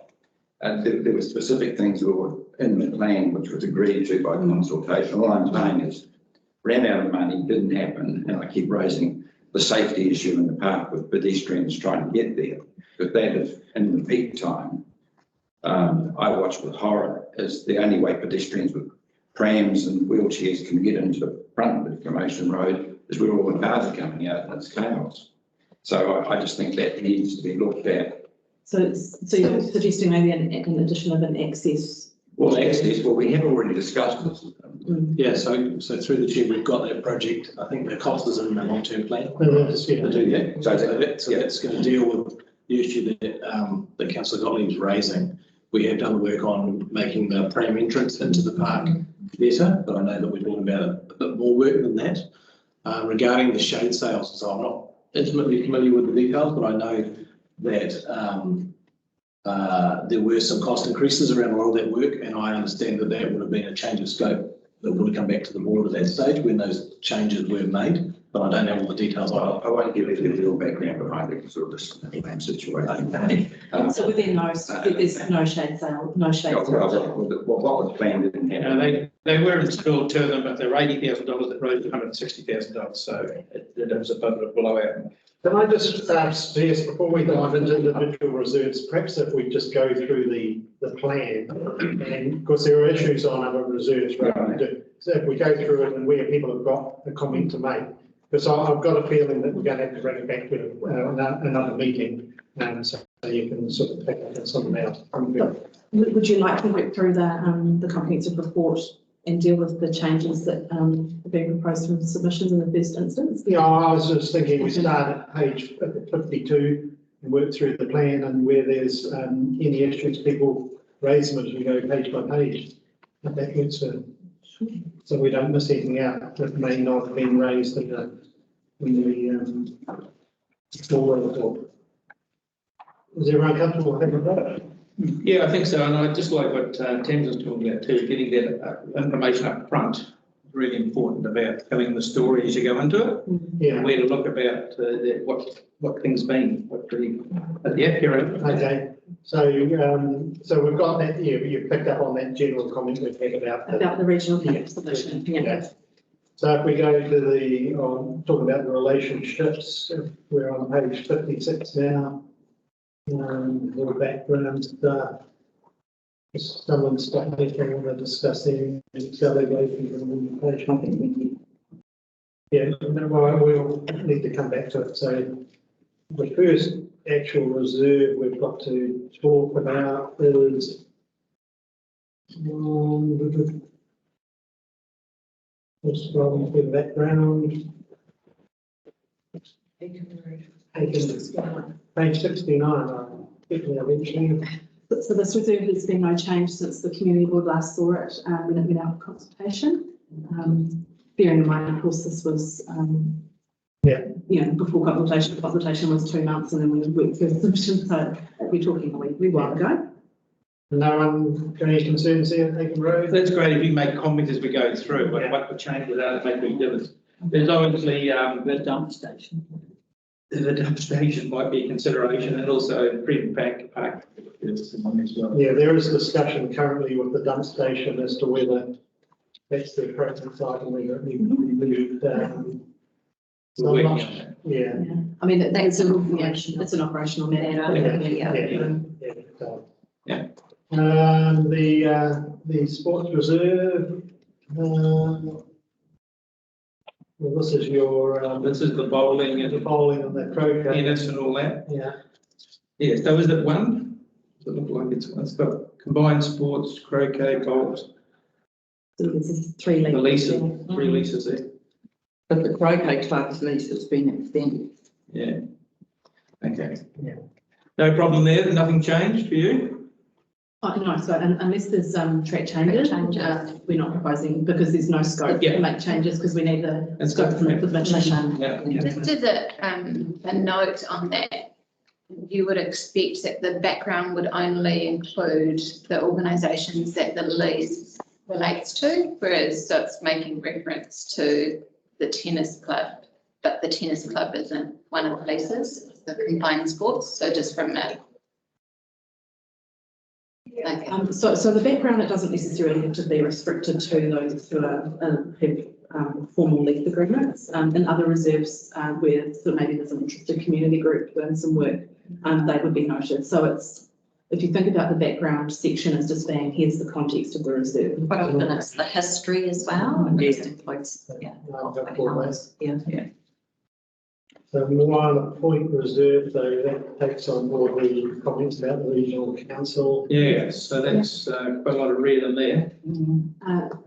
And there were specific things that were in the plan which was agreed to by consultation. All I'm saying is ran out of money, didn't happen, and I keep raising the safety issue in the park with pedestrians trying to get there. But that is in the peak time. I watch with horror as the only way pedestrians with prams and wheelchairs can get into the front of the Promotion Road is where all the cars are coming out and it's chaos. So I just think that needs to be looked at. So you're suggesting maybe an addition of an access? Well, access, well, we have already discussed this. Yeah, so through the chair, we've got that project. I think the cost is in the long-term plan. Yeah. To do that. So that's going to deal with the issue that Councillor Gottlieb's raising. We have done the work on making the pram entrance into the park better, but I know that we're talking about a bit more work than that. Regarding the shade sales, so I'm not intimately familiar with the details, but I know that there were some cost increases around a lot of that work, and I understand that that would have been a change of scope that would have come back to the board at that stage when those changes were made, but I don't have all the details. I won't give you the real background behind it, sort of this plan situation. So within those, there's no shade sale, no shade sale. What was planned didn't happen. They were installed to them, but they were $80,000 that rose to $160,000, so it was a bit of a blowout. Can I just suggest, before we dive into individual reserves, perhaps if we just go through the plan, and because there are issues on other reserves, right? So if we go through it and where people have got a comment to make, because I've got a feeling that we're going to have to bring it back to another meeting, so you can sort of pick up on something else. Would you like to work through the comprehensive report and deal with the changes that are being proposed from submissions in the first instance? Yeah, I was just thinking we start at page 52 and work through the plan, and where there's any issues, people raise them as we go page by page. If that works for, so we don't miss anything out that may not have been raised in the small report. Is everyone comfortable with that? Yeah, I think so, and I just like what Thames was talking about too, getting that information up front, really important about telling the story as you go into it. Yeah. Where to look about what things mean, yeah, carry on. Okay, so so we've got that, yeah, you picked up on that general comment we've had about the regional camp submission. Yeah. So if we go to talk about the relationships, we're on page 56 now. More background stuff. Someone stop me if they want to discuss the delegations and implementation. Yeah, well, we'll need to come back to it. So the first actual reserve we've got to talk about is just scrolling through the background. Page 69, eventually. So this reserve has been no change since the community board last saw it when it went out for consultation. Bearing in mind, of course, this was before consultation. Consultation was 2 months, and then we went through the submission. So we're talking a wee while ago. No one got any concerns there, Aiken Road? That's great if you make comments as we go through, but what would change without it making a difference? There's obviously The dump station. the dump station might be a consideration, and also Freedom Park is one as well. Yeah, there is discussion currently with the dump station as to whether that's the appropriate site and whether it needs to be moved. So I'm not, yeah. I mean, it's an operational matter. Yeah. The sports reserve. Well, this is your. This is the bowling and the bowling and the croquet. tennis and all that. Yeah. Yeah. So is it one? Does it look like it's got combined sports, croquet, bowls. So there's 3 leases. The leases, 3 leases there. But the croquet club's lease has been extended. Yeah. Okay. Yeah. No problem there. Nothing changed for you. Oh, no, so unless there's track changes, we're not proposing because there's no scope to make changes because we need the scope from the commission. Just as a note on that, you would expect that the background would only include the organisations that the lease relates to, whereas so it's making reference to the tennis club, but the tennis club isn't one of the leases, it's the combined sports, so just from that. Okay. So the background, it doesn't necessarily have to be restricted to those who have formal lease agreements. In other reserves where so maybe there's an interested community group doing some work, they would be noted. So it's, if you think about the background section as just being, here's the context of the reserve. Quite often it's the history as well. And it just includes, So 1 point reserve, so that takes on board the comments about the regional council. Yeah, so that's quite a lot of red in there.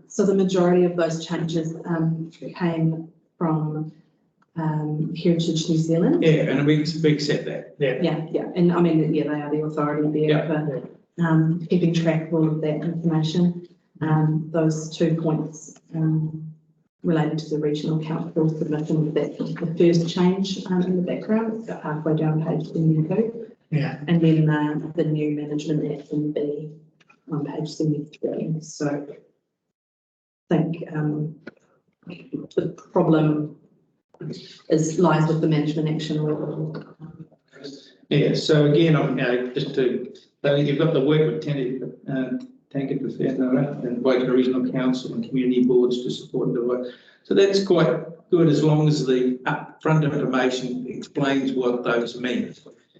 So the majority of those changes came from Heritage New Zealand. Yeah, and we accept that. Yeah, and I mean, yeah, they are the authority there for keeping track of all of that information. Those 2 points related to the regional council submission, that's the first change in the background. It's about halfway down page 72. Yeah. And then the new management act in B on page 73. So I think the problem lies with the management action level. Yeah, so again, just to, so you've got the work with Tankard and Waikato Regional Council and community boards to support the work. So that's quite good as long as the upfront information explains what those mean.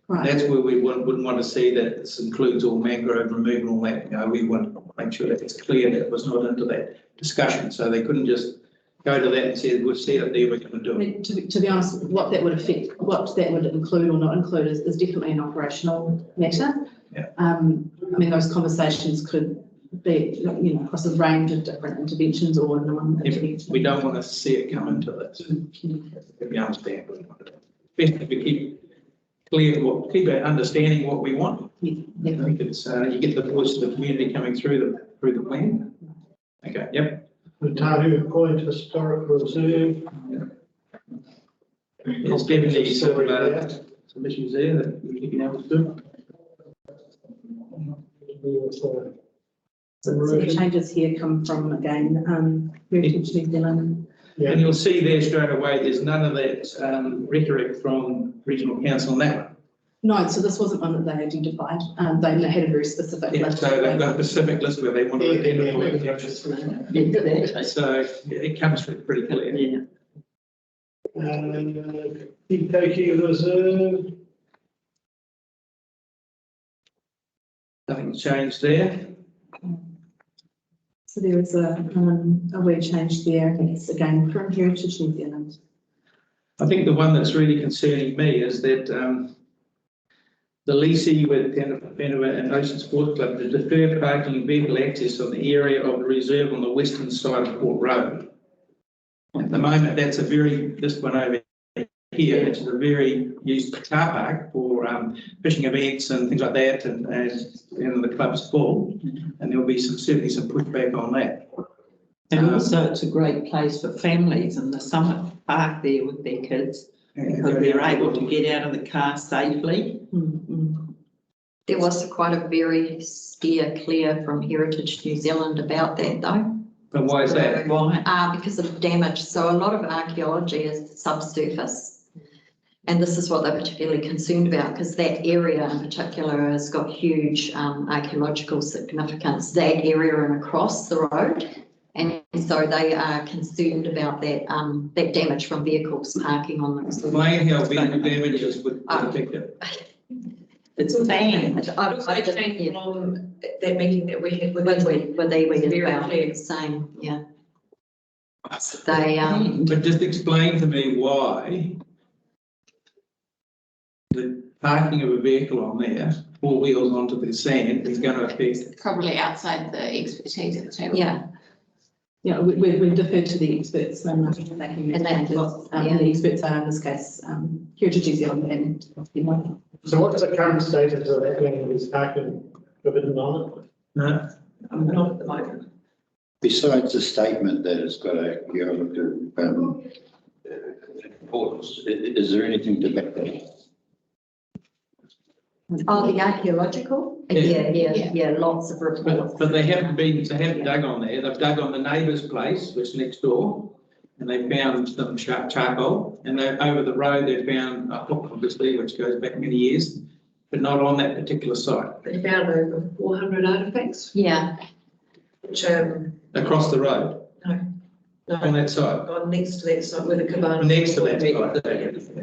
Right. That's where we wouldn't want to see that this includes all mangrove removal and all that. You know, we want to make sure that it's clear that it was not into that discussion. So they couldn't just go to that and say, we've said it there, we're going to do it. To be honest, what that would include or not include is definitely an operational matter. Yeah. I mean, those conversations could be, you know, across a range of different interventions or non-interventions. We don't want to see it come into this. We understand. Best if we keep clear, keep understanding what we want. Yeah. I think it's you get the voice of the community coming through the plan. Okay. Yep. The Tahu Point Historic Reserve. There's definitely some issues there that we're keeping able to do. So the changes here come from, again, Heritage New Zealand. Yeah. And you'll see there straight away, there's none of that rhetoric from Regional Council on that one. No, so this wasn't one that they identified. They had a very specific list. So they've got a specific list where they want to identify. So it comes through pretty clear. Yeah. Keep Reserve. Nothing's changed there. So there is a word change there, and it's again from Heritage New Zealand. I think the one that's really concerning me is that the leasing with Whangamata and Ocean Sports Club to defer parking and vehicle access on the area of the reserve on the western side of Port Road. At the moment, that's this one over here, which is a very used car park for fishing events and things like that, and the club's full, and there'll be certainly some pushback on that. And also it's a great place for families in the summer park there with their kids, because they're able to get out of the car safely. There was quite a very steer clear from Heritage New Zealand about that though. But why is that? Why? Because of damage. So a lot of archaeology is subsurface. And this is what they're particularly concerned about, because that area in particular has got huge archaeological significance, that area and across the road. And so they are concerned about that that damage from vehicles parking on them. Explain how vehicle damages would affect it. It's banned. I came from that meeting that we had with they were about the same, yeah. They But just explain to me why the parking of a vehicle on there, 4 wheels onto the sand, is going to affect. Probably outside the expertise of the table. Yeah. Yeah, we defer to the experts and that's what the experts are in this case, Heritage New Zealand and So what's the current status of that land is parking forbidden on No, Not at the moment. Besides the statement that it's got a geological importance, is there anything to back that up? Oh, the archaeological? Yeah, lots of reports. but they haven't dug on there. They've dug on the neighbour's place, which is next door, and they found some charcoal. And over the road, they found a hook, obviously, which goes back many years, but not on that particular site. They found over 400 artefacts. Yeah. Which, Across the road? No. On that side? gone next to that site where the cabana. Next to that site.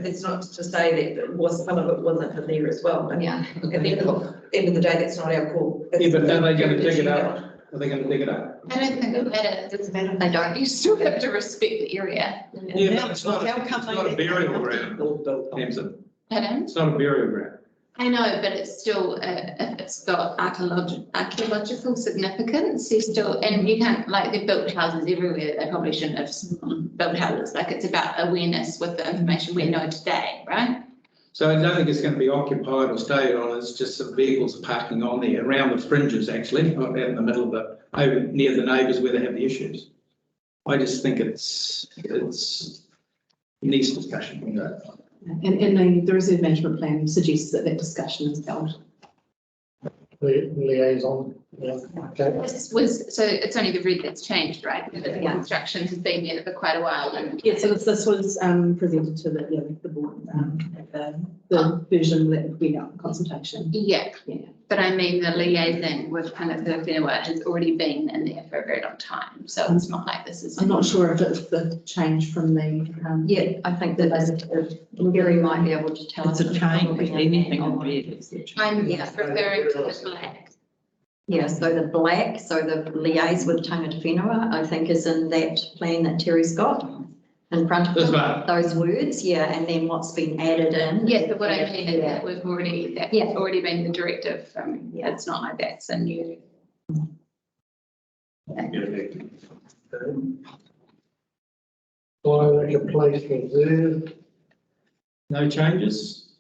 It's not to say that some of it wasn't in there as well, but Yeah. at the end of the day, that's not our call. Yeah, but are they going to dig it up? Are they going to dig it up? I don't think it matters. It doesn't matter if they don't. You still have to respect the area. Yeah, but it's not a burial ground, Tamsin. Pardon? It's not a burial ground. I know, but it's still, if it's got archaeological significance, there's still, and you can't, like, they've built houses everywhere. They probably shouldn't have built houses. Like, it's about awareness with the information we know today, right? So I don't think it's going to be occupied or stayed on. It's just some vehicles parking on there around the fringes, actually, not out in the middle of the, over near the neighbours where they have the issues. I just think it needs discussion on that. And the reserve management plan suggests that discussion is held. the liaison. Yeah, okay. This was, so it's only the route that's changed, right? The construction has been there for quite a while and. Yeah, so this was presented to the board, the version that we got in consultation. Yeah. Yeah. But I mean, the liaison with kind of the Whenua has already been in there for a very long time, so it's not like this is. I'm not sure if it's the change from the. Yeah, I think that Gary might be able to tell us. It's a change, anything on red is a change. I'm referring to the black. Yeah, so the black, so the liaise with tangata whenua, I think is in that plan that Terry's got in front of them, those words, yeah, and then what's been added in. Yeah, so what I mean is that we've already, that's already been the directive from, it's not like that's a new. Like place reserve. No changes?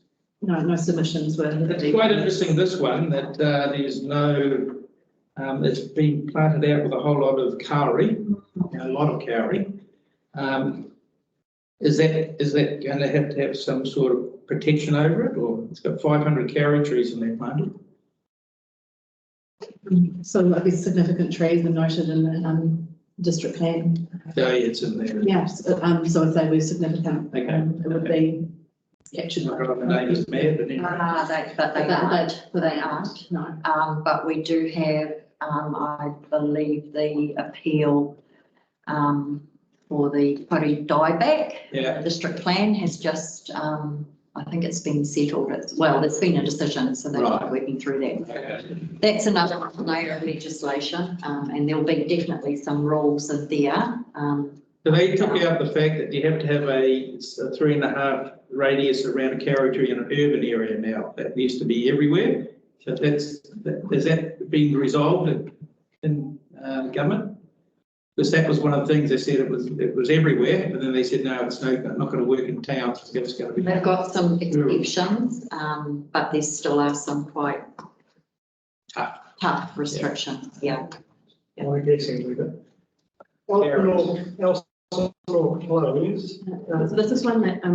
No submissions were. It's quite interesting, this one, that there's no, it's been planted out with a whole lot of kauri, a lot of kauri. Is that going to have some sort of protection over it, or it's got 500 kauri trees in there planted? So like these significant trees are noted in the district plan. Yeah, it's in there. Yeah, so if they were significant, Okay. it would be captured. Not got the neighbours mad, but anyway. But they aren't. No. But we do have, I believe, the appeal for the Pori dieback. Yeah. The district plan has just, I think it's been settled. Well, there's been a decision, so they're working through that. Okay. That's another layer of legislation, and there'll be definitely some rules in there. So they took out the fact that you have to have a 3.5 radius around a kauri tree in an urban area now. That used to be everywhere. So has that been resolved in government? Because that was one of the things they said it was everywhere, but then they said no, it's not going to work in towns. It's going to be. They've got some exceptions, but there still are some quite tough restrictions. Yeah. I'm guessing with it. Close. So this is one that in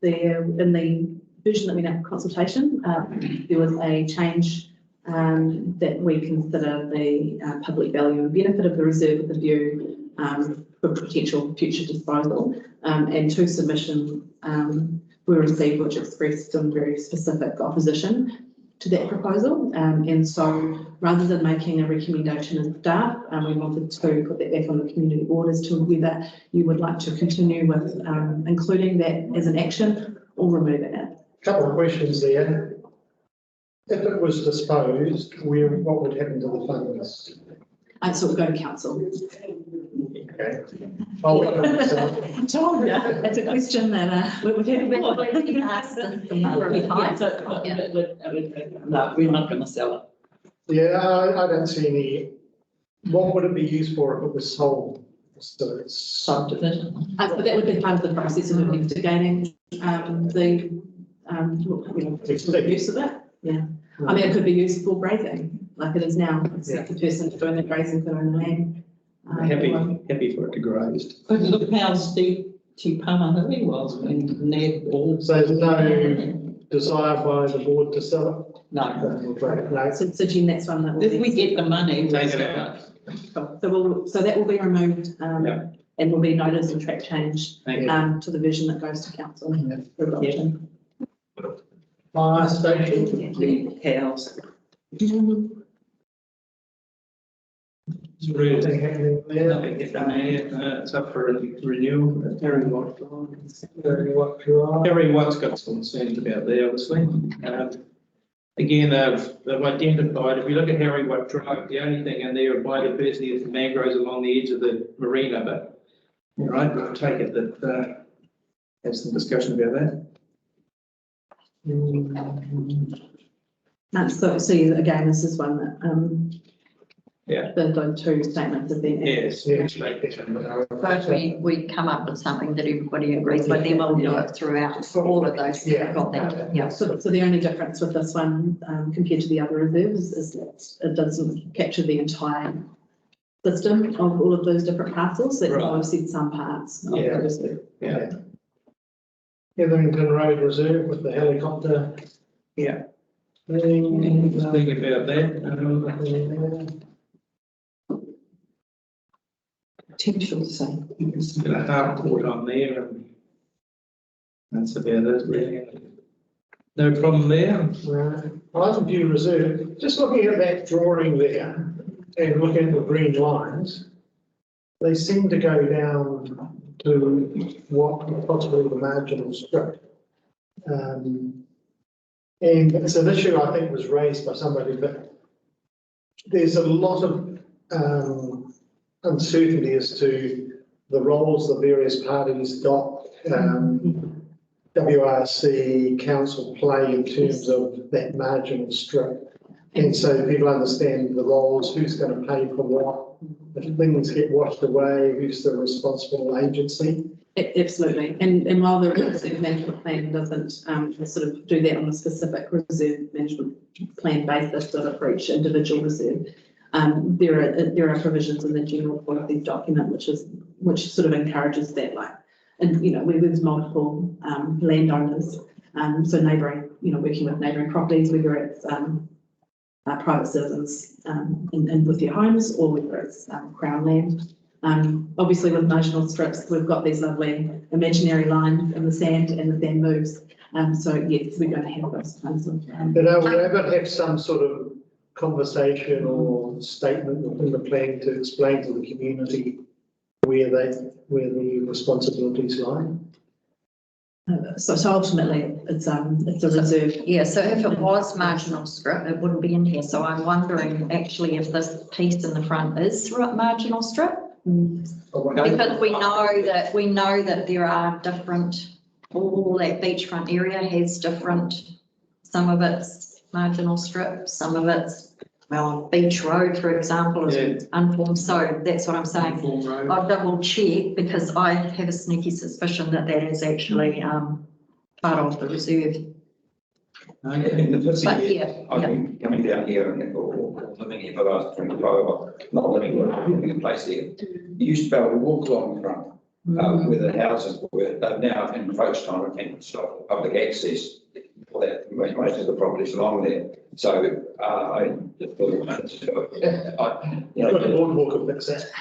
the version that we have consultation, there was a change that we consider the public value and benefit of the reserve with a view for potential future disposal, and 2 submissions were received which expressed some very specific opposition to that proposal, and so rather than making a recommendation as staff, we wanted to put that back on the community board as to whether you would like to continue with including that as an action or removing it. Couple of questions there. If it was disposed, what would happen to the funds? So it would go to council. Okay. I'll look at myself. I told you, that's a question that we've asked them a number of times. No, we're not going to sell it. Yeah, I don't see any. What would it be used for if it was sold? So it's Subdivision. but that would be part of the process of investigating the use of it. Yeah. I mean, it could be used for grazing, like it is now. It's the person doing the grazing for their own land. Happy for it to graze. But look how steep Tipamahili was when Ned bought. So there's no desire by the board to sell it? No. No. So Jim, that's one that will If be. we get the money, we'll Take it sell out. So that will be removed, Yeah. and will be noticed and track change, Thank you. to the vision that goes to council for adoption. Fire station? the cows. Anything happening there? Nothing different there. It's up for renewal. Terry Watt. Terry Watt's got some concerns about there, obviously. Again, they've identified, if you look at Harry Watt Drive, the only thing in there of biodiversity is the mangroves along the edge of the marina, but, all right, we'll take it that, have some discussion about that. So again, this is one that, the two statements have been. Yes. But we come up with something that everybody agrees with, then we'll do it throughout for all of those. Yeah. Got that, yeah. So the only difference with this one, compared to the other reserves, is that it doesn't capture the entire system of all of those different parcels. That's why I've said some parts of the reserve. Yeah. Hetherington Road Reserve with the helicopter. Yeah. Thing. Just thinking about that. Potential sale. It's got a hard on there and that's about it, really. No problem there. Island View Reserve, just looking at that drawing there and looking at the green lines, they seem to go down to what possibly the marginal strip. And it's an issue I think was raised by somebody, but there's a lot of uncertainty as to the roles the various parties got, WRC, council play in terms of that marginal strip. And so people understand the roles, who's going to pay for what, if things get washed away, who's the responsible agency. Absolutely, and while the reserve management plan doesn't sort of do that on a specific reserve management plan basis for each individual reserve, there are provisions in the general quality document which sort of encourages that, like, and where there's multiple landowners, so neighbouring, working with neighbouring properties, whether it's private citizens and with their homes, or whether it's Crown land. Obviously with marginal strips, we've got these lovely imaginary lines in the sand and the sand moves. So yes, we're going to have those kinds of. But are we able to have some sort of conversation or statement within the plan to explain to the community where the responsibilities lie? So ultimately, it's a reserve. Yeah, so if it was marginal strip, it wouldn't be in here. So I'm wondering actually if this piece in the front is marginal strip. Because we know that there are different, all that beachfront area has different, some of it's marginal strip, some of it's, well, Beach Road, for example, is unformed. So that's what I'm saying. I'll double check because I have a sneaky suspicion that that is actually part of the reserve. In the 50 But years, I've been coming down here and living here for the last 25, not living in place here. You used to be able to walk along the front where the houses were. They've now encroached on it and stopped public access for that, most of the properties along there. So I just thought it was, the boardwalk will fix that.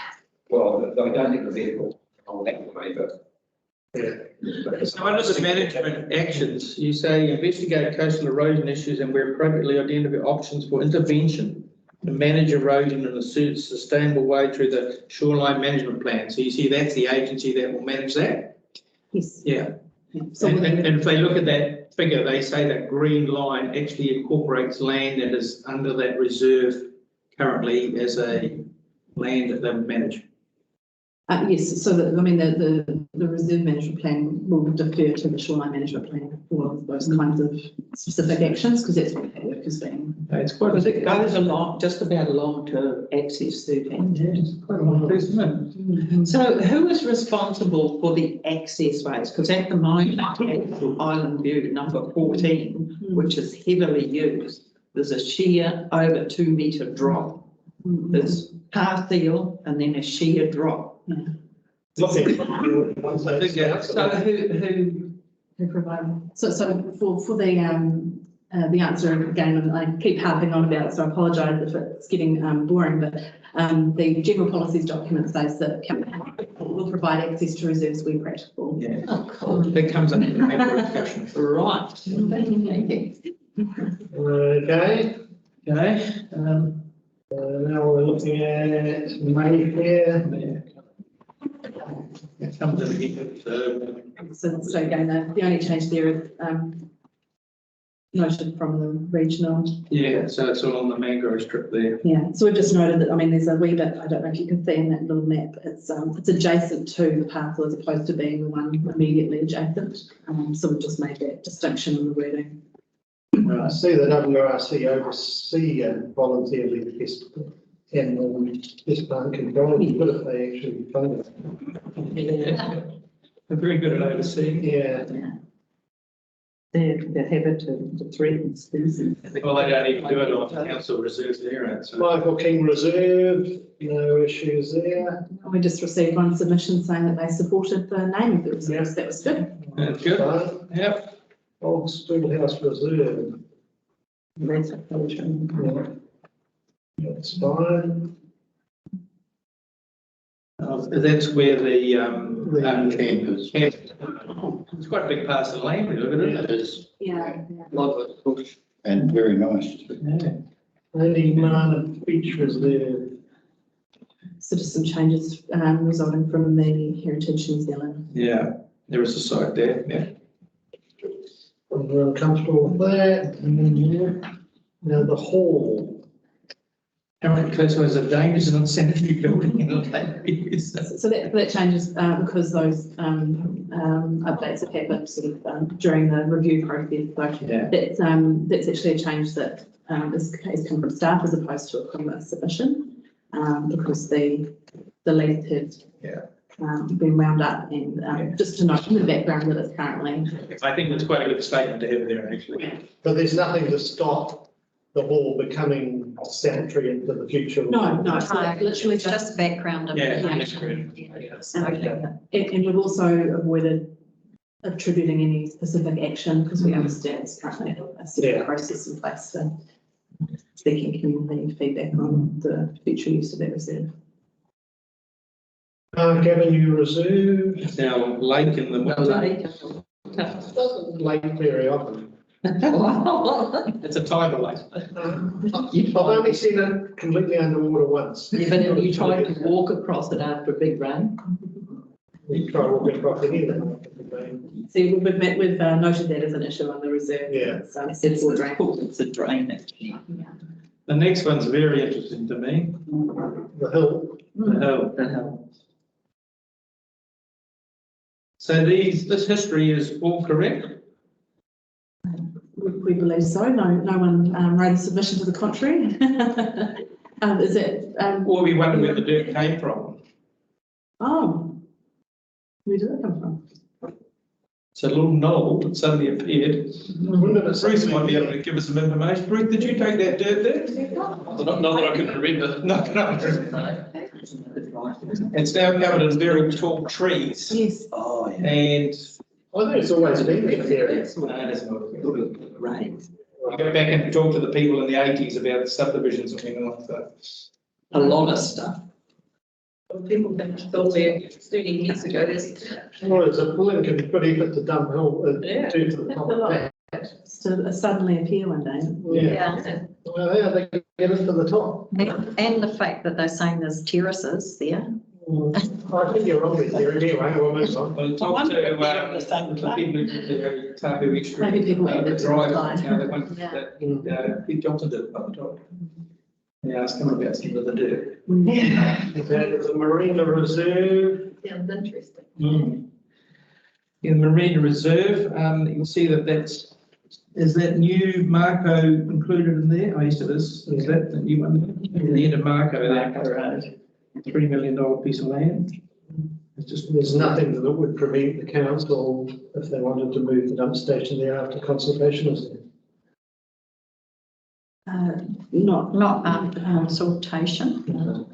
well, I don't think the vehicle on that way, but. So under the management actions, you say investigate coastal erosion issues and where appropriately identify options for intervention to manage erosion in a sustainable way through the shoreline management plan. So you see that's the agency that will manage that? Yes. Yeah. So and if they look at that figure, they say that green line actually incorporates land that is under that reserve currently as a land that they manage. Yes, so the reserve management plan will defer to the shoreline management plan for those kinds of specific actions, because that's what that work is being. It's quite Because it goes along, just about along to access 13. It's quite a lot, isn't it? So who is responsible for the access ways? Because at the moment, Island View number 14, which is heavily used, there's a sheer over 2 metre drop. There's par seal and then a sheer drop. Looking. So who provided? So for the answer again, and I keep harping on about it, so I apologise if it's getting boring, but the general policies document says that will provide access to reserves where practical. Yeah. That comes under the member discussion. Right. Okay. Okay. Now we're looking at Mayfair. That comes under the So again, the only change there is noted from the regional. yeah, so it's all on the mangrove strip there. Yeah, so we've just noted that, I mean, there's a wee bit, I don't know if you can see in that little map, it's adjacent to the parcel as opposed to being the one immediately adjacent. So we've just made that distinction in the wording. I see that WRC oversee volunteer-led pest and pest plant control, but if they actually fund it. Yeah. They're very good at overseeing. Yeah. They're habited to threatened species. Well, they don't even do it on council reserves there, right? So. Michael King Reserve, no issues there. We just received one submission saying that they supported the name of the reserves. That was good. That's good. Yep. Old Schoolhouse Reserve. That's a culture. Yeah. That's fine. That's where the campers. It's quite a big parcel of land, isn't it? It is. Yeah. Love it. And very nice. Yeah. Only Mana Beach Reserve. So just some changes resulting from the Heritage New Zealand. Yeah, there is a site there. Yeah. I'm comfortable with that. And then now the hall. How many close a dangerous and unsanitary building in the So that changes because those updates have happened sort of during the review process. So yeah. That's actually a change that is come from staff as opposed to from a submission because the lease had been wound up and just to note in the background that it's currently. I think that's quite a good statement to have there actually. But there's nothing to stop the hall becoming sanitary into the future. No, it's literally just background. And we've also avoided attributing any specific action because we understand it's currently a set process in place for seeking community feedback on the future use of that reserve. Avenue Reserve. It's now lake in the winter. Doesn't lake very often. It's a tidal lake. I've only seen it completely underwater once. Yeah, but have you tried to walk across it after a big rain? You try walking across it either. See, we've noted that as an issue on the reserve. Yeah. It's a drain actually. The next one's very interesting to me. The hill. The hill. So this history is all correct? We believe so. No one wrote a submission to the contrary. Is it? Or we wonder where the dirt came from. Oh, where did it come from? It's a little knoll that suddenly appeared. Bruce might be able to give us some information. Bruce, did you take that dirt there? Not that I can remember. No. It's now covered in very tall trees. Yes. Oh, yeah. And I think it's always been there. Right. I go back and talk to the people in the 80s about subdivisions and things like that. A lot of stuff. People that built there 30 years ago, Well, it's a blinking good effort to dump hill to the top of that. To suddenly appear one day. Yeah. Well, yeah, they get it to the top. And the fact that they're saying there's terraces there. I think you're wrong with there anyway. We'll move on. We'll talk to the people who did the Tahu extra Maybe people added to the drive. slide. The one that Pete Johnson did up the top. Yeah, ask him about some of the dirt. There's a Marina Reserve. Sounds interesting. In the Marina Reserve, you'll see that is that new Marco included in there? Oh, yes, it is. Is that the new one? In the end of Marco, that $3 million piece of land. There's nothing that would prevent the council, if they wanted to move the dump station there after consultation, is there? Not after consultation.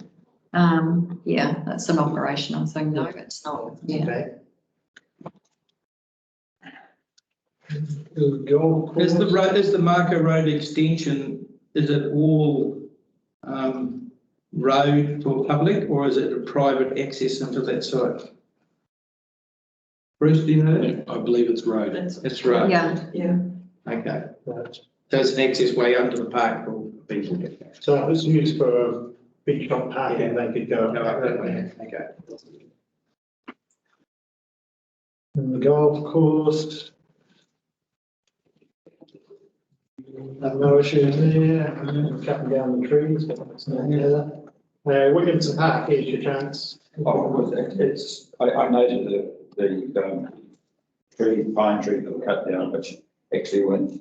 Yeah, that's an operational thing. No, it's not. Yeah. Okay. Golf Is the course. road, is the Marco Road extension, is it all road for public or is it a private access into that site? Bruce, do you know? I believe it's road. It's road. Yeah. Yeah. Okay. So it's an access way under the park for people. So it was used for beachfront parking, they could go Go up up that way. there. Okay. And the golf course. No issue there, cutting down the trees, but it's not there. Williamson Park, here's your chance. Oh, well, it's, I noted the pine tree that were cut down, which actually weren't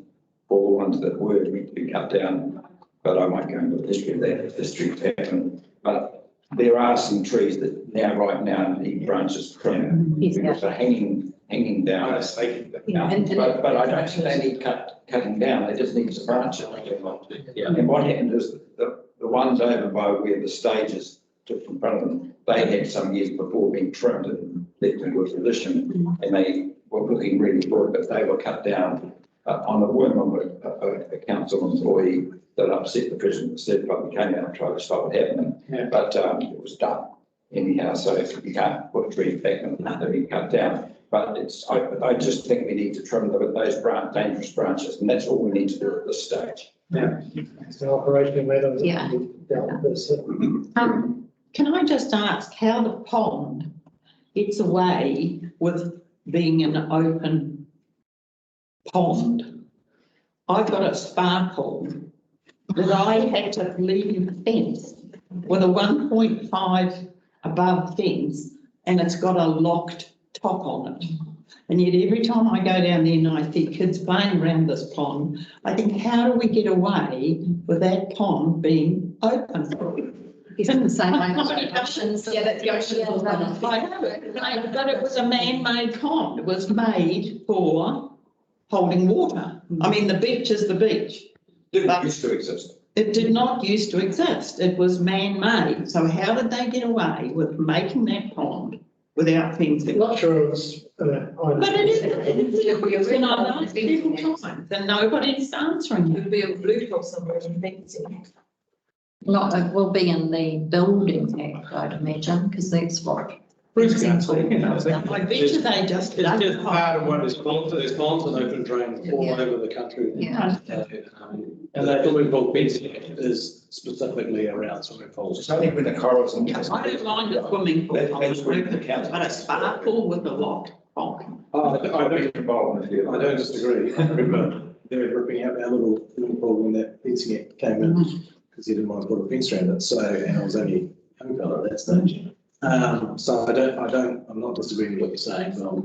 all the ones that were meant to be cut down, but I won't go into the history of that, if history's happened. But there are some trees that right now need branches trimmed because they're hanging down. But I don't think they need cutting down, they just need some branches. Yeah. And what happened is the ones over by where the stages took in front of them, they had some years before been trimmed and left in good position, and they were looking really good, but they were cut down on a whim of a council employee that upset the president, said, but we came out and tried to stop it happening. Yeah. But it was done anyhow, so if you can't put trees back and they've been cut down. But I just think we need to trim those dangerous branches, and that's all we need to do at this stage. Yeah. So operating matters. Yeah. Can I just ask how the pond gets away with being an open pond? I've got a sparkle that I had to leave the fence with a 1.5 above fence, and it's got a locked top on it. And yet every time I go down there and I see kids playing around this pond, I think, how do we get away with that pond being open? He's in the same way as the oceans. Yeah, that's the ocean. But it was a man-made pond. It was made for holding water. I mean, the beach is the beach. Didn't used to exist. It did not used to exist. It was man-made. So how did they get away with making that pond without fencing? Not sure it was. But it is. And I've asked several times and nobody's answering. There'd be a blue somewhere in fencing. Not, it will be in the building act, I'd imagine, because that's what. Bruce can say, you know, I bet you they just. it's just part of what is. There's ponds and open drains all Yeah. over the country. Yeah. And that swimming pool fencing is specifically around swimming pools. It's only when the corals and. I don't mind the swimming pool, That's when the council. but a sparkle with a locked pond. I don't involved in I don't disagree. I remember they were ripping out our little swimming pool when that fencing act came in, because he didn't want to put a fence around it, so, and I was only a young fella at that stage. So I'm not disagreeing with what you're saying, but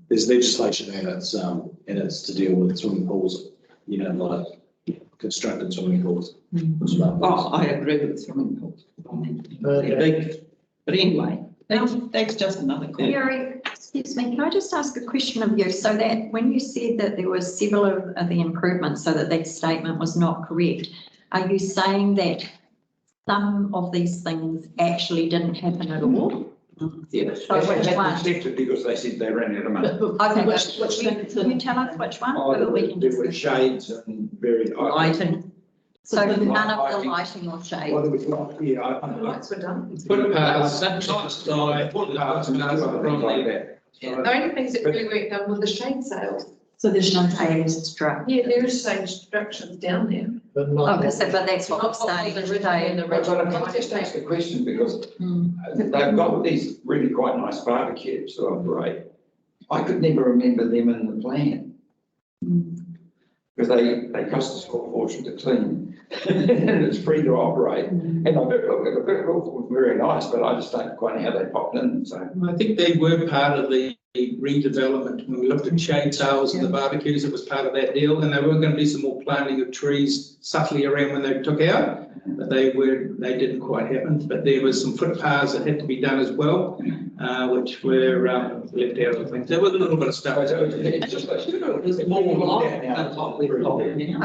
there's legislation and it's to deal with swimming pools, you know, like constructed swimming pools. Oh, I agree with swimming pools. They're big. But anyway, that's just another question. Mary, excuse me, can I just ask a question of you? So that when you said that there were several of the improvements, so that statement was not correct, are you saying that some of these things actually didn't happen at all? Yes. So which one? Accepted because they said they ran out of money. Okay, can you tell us which one? Or we can There were shades and very. Lighting. So none of the lighting or shade? Well, there was not, yeah. Lights were done. Footpaths, footpaths and other Things like that. The only things that really weren't done were the shade sails. So there's no shade structure? Yeah, there is shade structures down there. But Oh, not. but that's what we're Not what saying was today. originally in the But original. can I just ask a question, because Hmm. they've got these really quite nice barbecues that operate. I could never remember them in the plan. Because they cost us a fortune to clean, and it's free to operate. And the bit was very nice, but I just don't quite know how they popped in, so. I think they were part of the redevelopment. When we looked at shade sails and the barbecues, it was part of that deal, and there were going to be some more planting of trees subtly around when they took out, but they didn't quite happen. But there was some footpaths that had to be done as well, which were left out, I think. There was a little bit of stuff.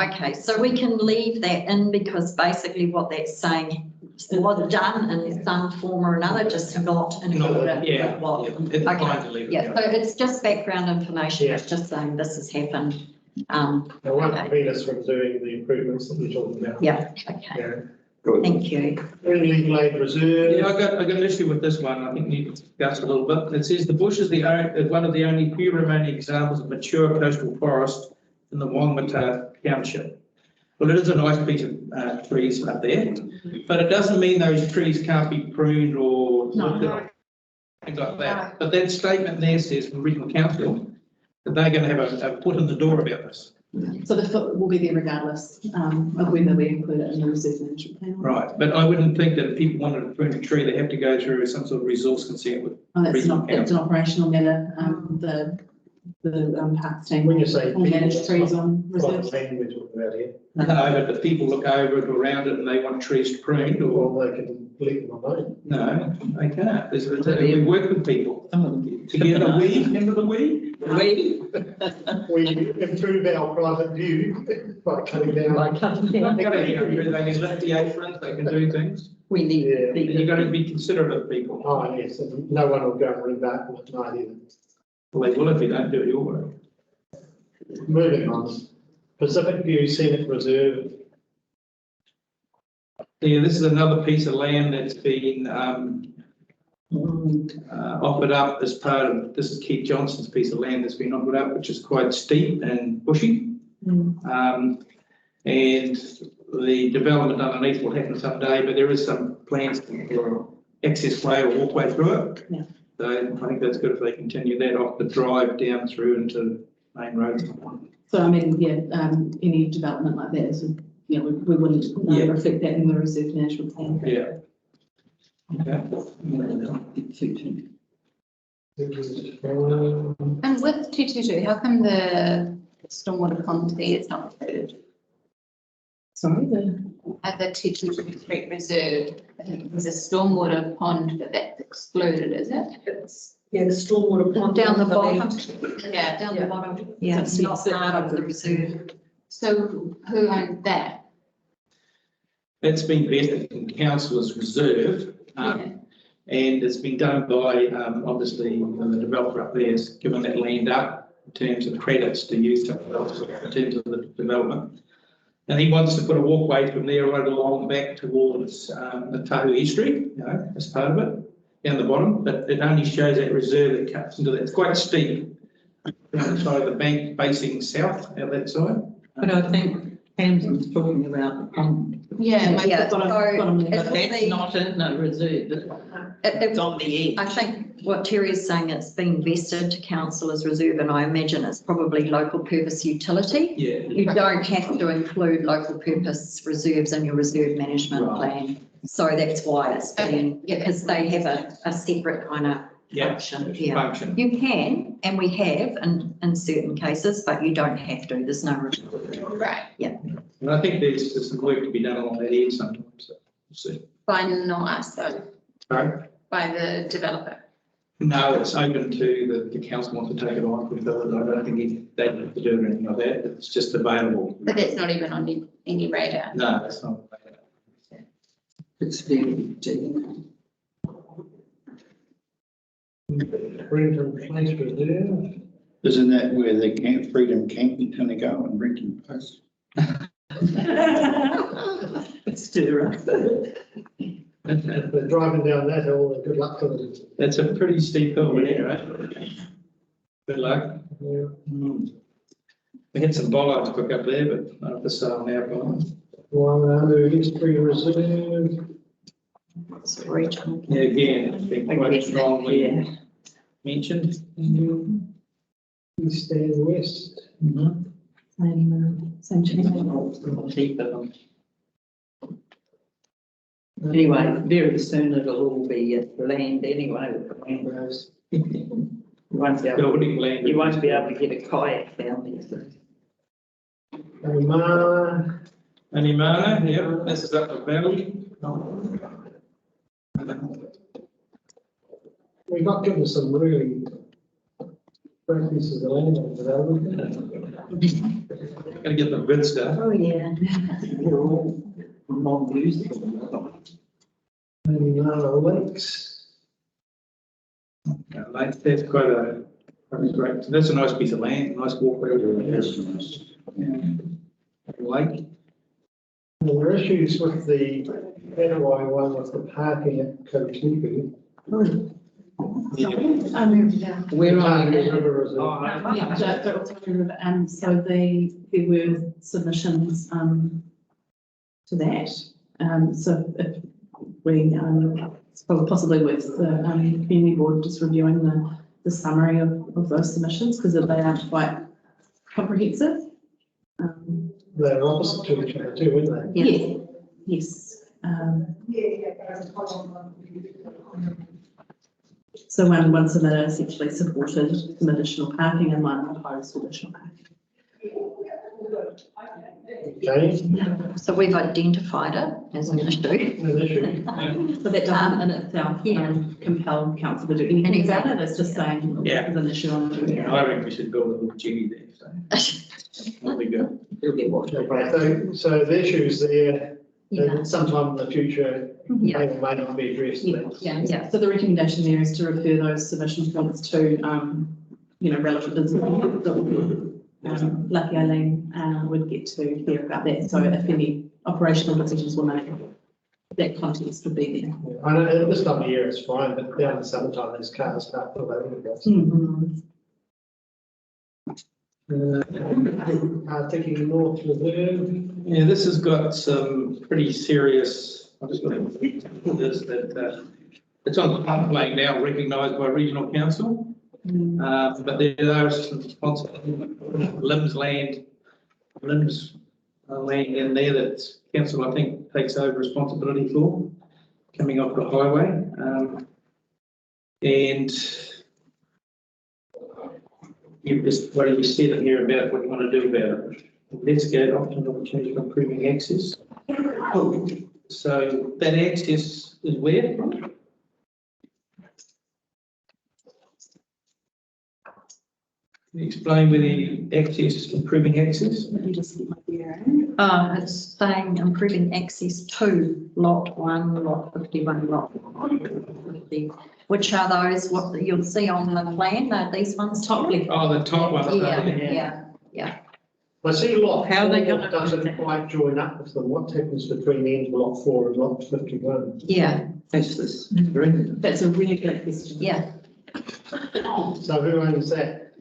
Okay, so we can leave that in because basically what that's saying was done in some form or another, just not in accordance with what. Okay, yeah, so it's just background information. It's just saying this has happened. It won't prevent us from doing the improvements that we're talking about. Yeah, okay. Thank you. Legal aid reserve. Yeah, I got an issue with this one. I think we need to discuss a little bit. It says the bush is one of the only few remaining examples of mature coastal forest in the Whangamata township. Well, it is a nice piece of trees up there, but it doesn't mean those trees can't be pruned or things like that. But that statement there says from regional council that they're going to have a foot in the door about this. So the foot will be there regardless of whether we include it in the reserve management plan. Right, but I wouldn't think that if people wanted to prune a tree, they have to go through some sort of resource consent with regional council. It's an operational matter. The parks team When you say will manage trees on reserves. We're talking about here. No, but if people look over it or around it and they want trees pruned, or Well, they can leave them alone. no, they can't. We work with people. Together we, remember the we? We improve our private view by cutting down. They can lift the aprons, they can do things. We need. Yeah. You've got to be considerate of people. Oh, yes, and no one will go and ring back at night either. Well, they will if you don't do it your way. Moving on. Pacific View Scenic Reserve. Yeah, this is another piece of land that's been offered up as part of, this is Keith Johnson's piece of land that's been offered up, which is quite steep and bushy. And the development underneath will happen someday, but there is some plans for access way or walkway through it. Yeah. So I think that's good if they continue that off the drive down through into main roads. So I mean, any development like that is, we wouldn't reflect that in the reserve management plan. Yeah. Okay. And with 222, how come the stormwater pond fee is not included? Sorry, At the 222 Street Reserve, I think there's a stormwater pond, but that's excluded, is it? The stormwater pond. Down the bottom. Yeah, down the bottom. Yeah, it's not part of the reserve. So who owns that? That's been vested in councillor's reserve. And it's been done by, obviously, the developer up there has given that land up in terms of credits to use to in terms of the development. And he wants to put a walkway from there right along back towards the Tahu Estuary, as part of it, down the bottom, but it only shows that reserve that cuts into that. It's quite steep down the side of the bank facing south out that side. But I think Tamsin's talking about the pond. Yeah, But that's not in the reserve. It's on the edge. I think what Terry is saying, it's been vested to councillor's reserve, and I imagine it's probably local purpose utility. Yeah. You don't have to include local purpose reserves in your reserve management plan. So that's why it's been, because they have a separate kind of function. Yeah. Function. You can, and we have in certain cases, but you don't have to. There's no. Right. Yeah. And I think there's some work to be done along that edge sometimes. So we'll see. By not us though, Sorry? by the developer. No, it's open to the council wants to take it on with others. I don't think they have to do anything like that. It's just available. But that's not even on any radar. No, it's not. It's very deep. Freedom Place Reserve. Isn't that where the Freedom Camping going to go and Renton Post? Stir up. They're driving down that hill, good luck to them. That's a pretty steep hill, right? Good luck. Yeah. We had some bollards to pick up there, but not for sale now. Whangamata History Reserve. It's regional. Yeah, again, it's been quite strongly mentioned. East and West. Same channel. Keep it. Anyway, very soon it'll all be land anyway with the mangroves. won't be able, building land. you won't be able to get a kayak down there. So. Animana, yeah, this is up the valley. We've got given some really great pieces of land over there. Gotta get the good stuff. Oh, yeah. They're all non-usable. Lakes. Yeah, like, that's quite a, great. That's a nice piece of land, nice walkway. Yes, nice. Lake. There are issues with the Petawai one with the parking at Kotuku. Where are The you? river is a- Yeah, the Australian River, so there were submissions, to that. So if we, possibly with the, community board just reviewing the summary of those submissions, because they aren't quite comprehensive. They're opposite to each other too, aren't they? Yeah, yes. So one submitter essentially supported some additional parking and one opposed additional parking. Okay. So we've identified it as an issue. An issue. So that doesn't in itself compel council to do anything about it, it's just saying there's an issue on it. Yeah, I reckon we should build a little jetty there, so. That'll be good. It'll get washed over. Okay, so the issues there, that sometime in the future, may or may not be addressed. Yeah. So the recommendation there is to refer those submission points to, relevant business that would Lucky Eileen would get to hear about that. So if any operational decisions were made, that context would be there. I know at this time of year it's fine, but down in the summertime, there's cars parked all over the place. Taking North Reserve. Yeah, this has got some pretty serious, I'm just going to this, that it's on the floodplain now, recognised by regional council. But there are some limbs land in there that council, I think, takes over responsibility for, coming off the highway. And you've just, what you said in here about what you want to do about it. Investigate options of opportunities for improving access. So that access is where? Can you explain where the access, improving access? Let me just get my beer. It's saying improving access to lot 1, lot 51, lot 50. Which are those, what you'll see on the plan, these ones? Top left. Oh, the top one. Yeah. I see lot How are they 4 gonna- doesn't quite join up with them. What happens between the end of lot 4 and lot 51? Yeah, That's this. Green. That's a really good question. yeah. So who owns that?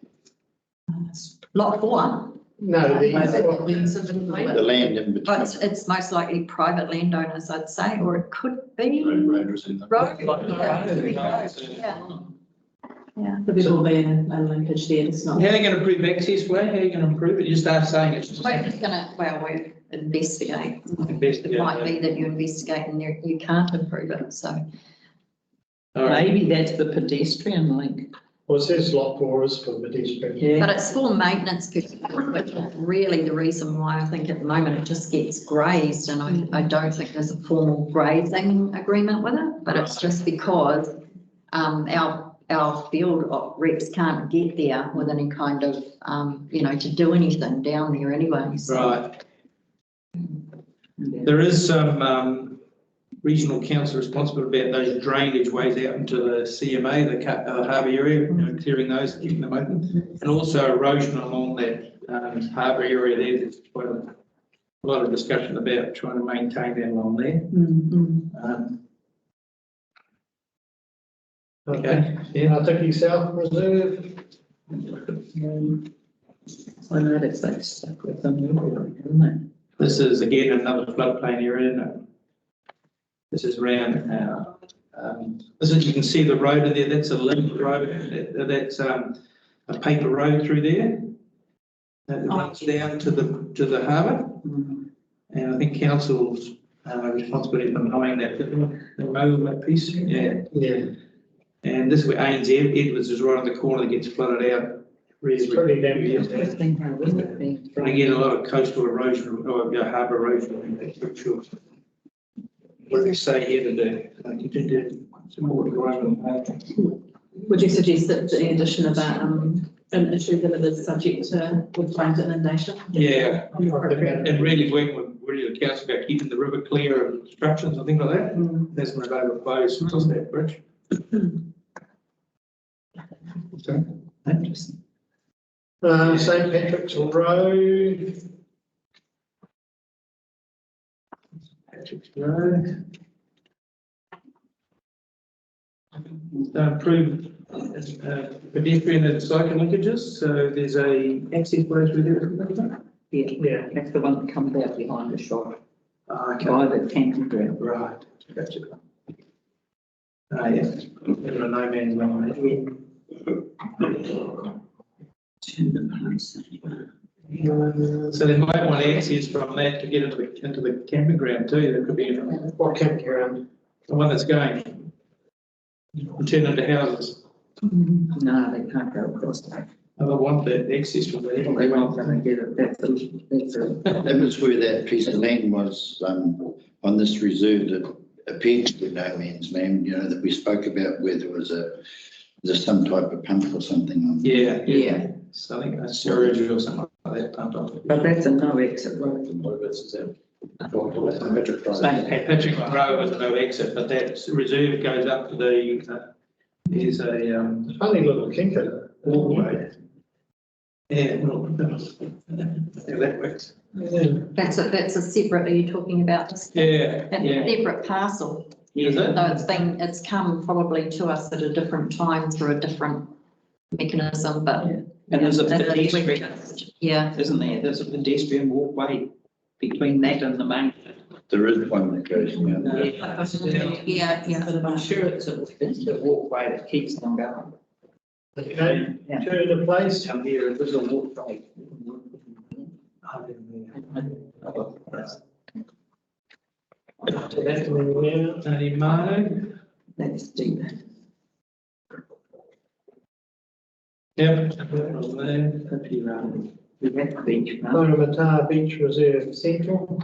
Lot 4, No, the The land in between. but it's most likely private landowners, I'd say, or it could be road. Yeah. So there will be a linkage there, it's not. How are you going to improve access way? How are you going to improve it? You start saying it's just. We're just gonna, we investigate. Investigate, It might yeah. be that you investigate and you can't improve it, so. All right. Maybe that's the pedestrian link. Well, it says lot 4 is for pedestrian. Yeah. But it's for maintenance purposes, which is really the reason why I think at the moment it just gets grazed, and I don't think there's a formal grazing agreement with it, but it's just because our field reps can't get there with any kind of, to do anything down there anyway. So. Right. There is some regional council responsible about those drainage ways out into the CMA, the harbour area, clearing those, keeping them open, and also erosion along that harbour area there. There's quite a lot of discussion about trying to maintain that along there. Okay. Yeah. Taking South Reserve. I know that's like stuck with them, isn't it? This is again another floodplain area. No. This is around. This is, you can see the road in there. That's a link road. That's a paper road through there. That runs down to the harbour. And I think council's responsibility for mowing that piece. Yeah. And this is where Edwards is right on the corner that gets flooded out. It's pretty damn Trying to get a lot of coastal erosion or harbour erosion. What do they say here today? You did some more development. Would you suggest that in addition of that, an issue that is subject to flood inundation? Yeah, and really working with the council about keeping the river clear of obstructions and things like that. That's when it overflows across that bridge. So, interesting. St Patrick's Road. Patrick's Road. Improve pedestrian and cycle linkages. So there's a access road through there. Yeah, that's the one that comes out behind the shop. Okay. By the camping ground. Right. Gotcha. Yeah. No man's land. So they might want access from that to get into the camping ground too. There could be What camping ground? the one that's going and turn into houses. No, they can't go across that. I don't want that access from there. They won't come and get it. That's a. That was where that piece of land was, on this reserve that appeared to be no man's land, you know, that we spoke about where there was there's some type of pump or something on. Yeah. So I think that's storage or something like that pumped off. But that's a no exit road. St Patrick Road was no exit, but that reserve goes up to the, there's a, Funny little kinker. walkway. Yeah, well, how that works. That's a separate, are you talking about? Yeah, A separate parcel. Is it? So it's come probably to us at a different time through a different mechanism, but. And there's a Yeah, pedestrian, yeah. isn't there? There's a pedestrian walkway between that and the main. There is one that goes down. Yeah. But I'm sure it's a walkway that keeps them going. Okay, to the place. Down here, there's a walkway. Tony Marno. That's deep. Yep. Whangamata Beach Reserve Central.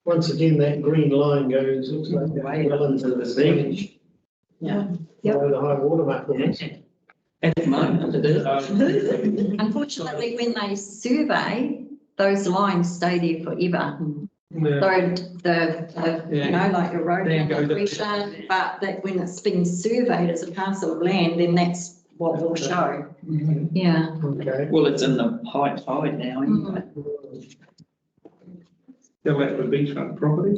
Once again, that green line goes, looks like that well into the beach. Yeah. Below the high water mark. At the moment, it is. Unfortunately, when they survey, those lines stay there forever. So you know, like your road question, but that when it's been surveyed as a parcel of land, then that's what will show. Yeah. Okay. Well, it's in the high tide now, anyway. Go out to the beachfront property.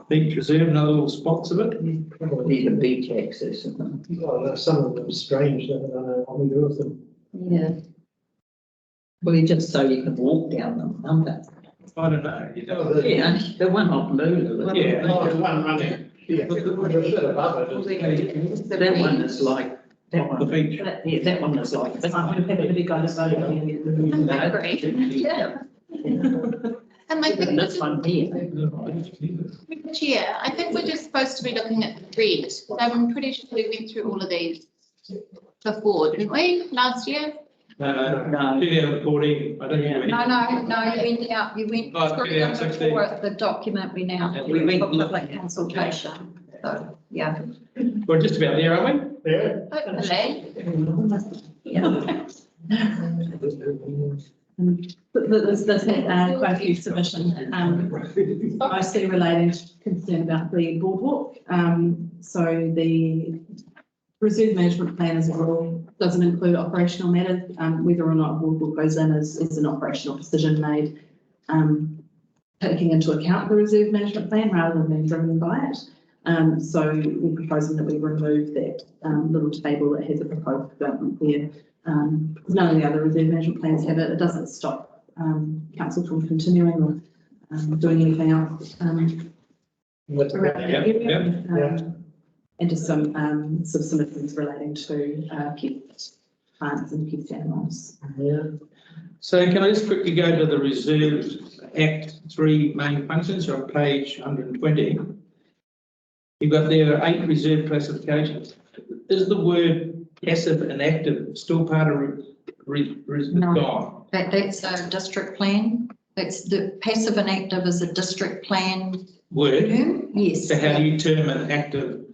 Beach reserve, another little spots of it. Need a beach access. Well, some of them are strange, I don't know what we do with them. Yeah. Well, you just so you can walk down them, aren't they? I don't know. You know. Yeah, the one on Lulu. Yeah. Oh, one running. Yeah, but a bit above it. That one is like, that The one, beach. yeah, that one is like. I agree. Yeah. And I think This one here. Chair, I think we're just supposed to be looking at the red. I'm pretty sure we went through all of these before, didn't we, last year? No. 2014, I don't think. we- No, you went Oh, through yeah, them 16. before the document we now, We went- for public consultation, so, yeah. We're just about there, aren't we? Yeah. Hopefully. There's had quite a few submissions, mostly relating to concern about the boardwalk. So the reserve management plan as a rule doesn't include operational matters. Whether or not a boardwalk goes in is an operational decision made, taking into account the reserve management plan rather than being driven by it. So we're proposing that we remove that little table that has a proposed development there. None of the other reserve management plans have it. It doesn't stop council from continuing or doing anything else around that area. And just some submissions relating to pet plants and pet animals. Yeah. So can I just quickly go to the Reserve Act 3 main functions on page 120? You've got there 8 reserve classifications. Is the word passive and active still part of No. gone? That's a district plan. That's the passive and active is a district plan Word? term. Yes. So how do you term an active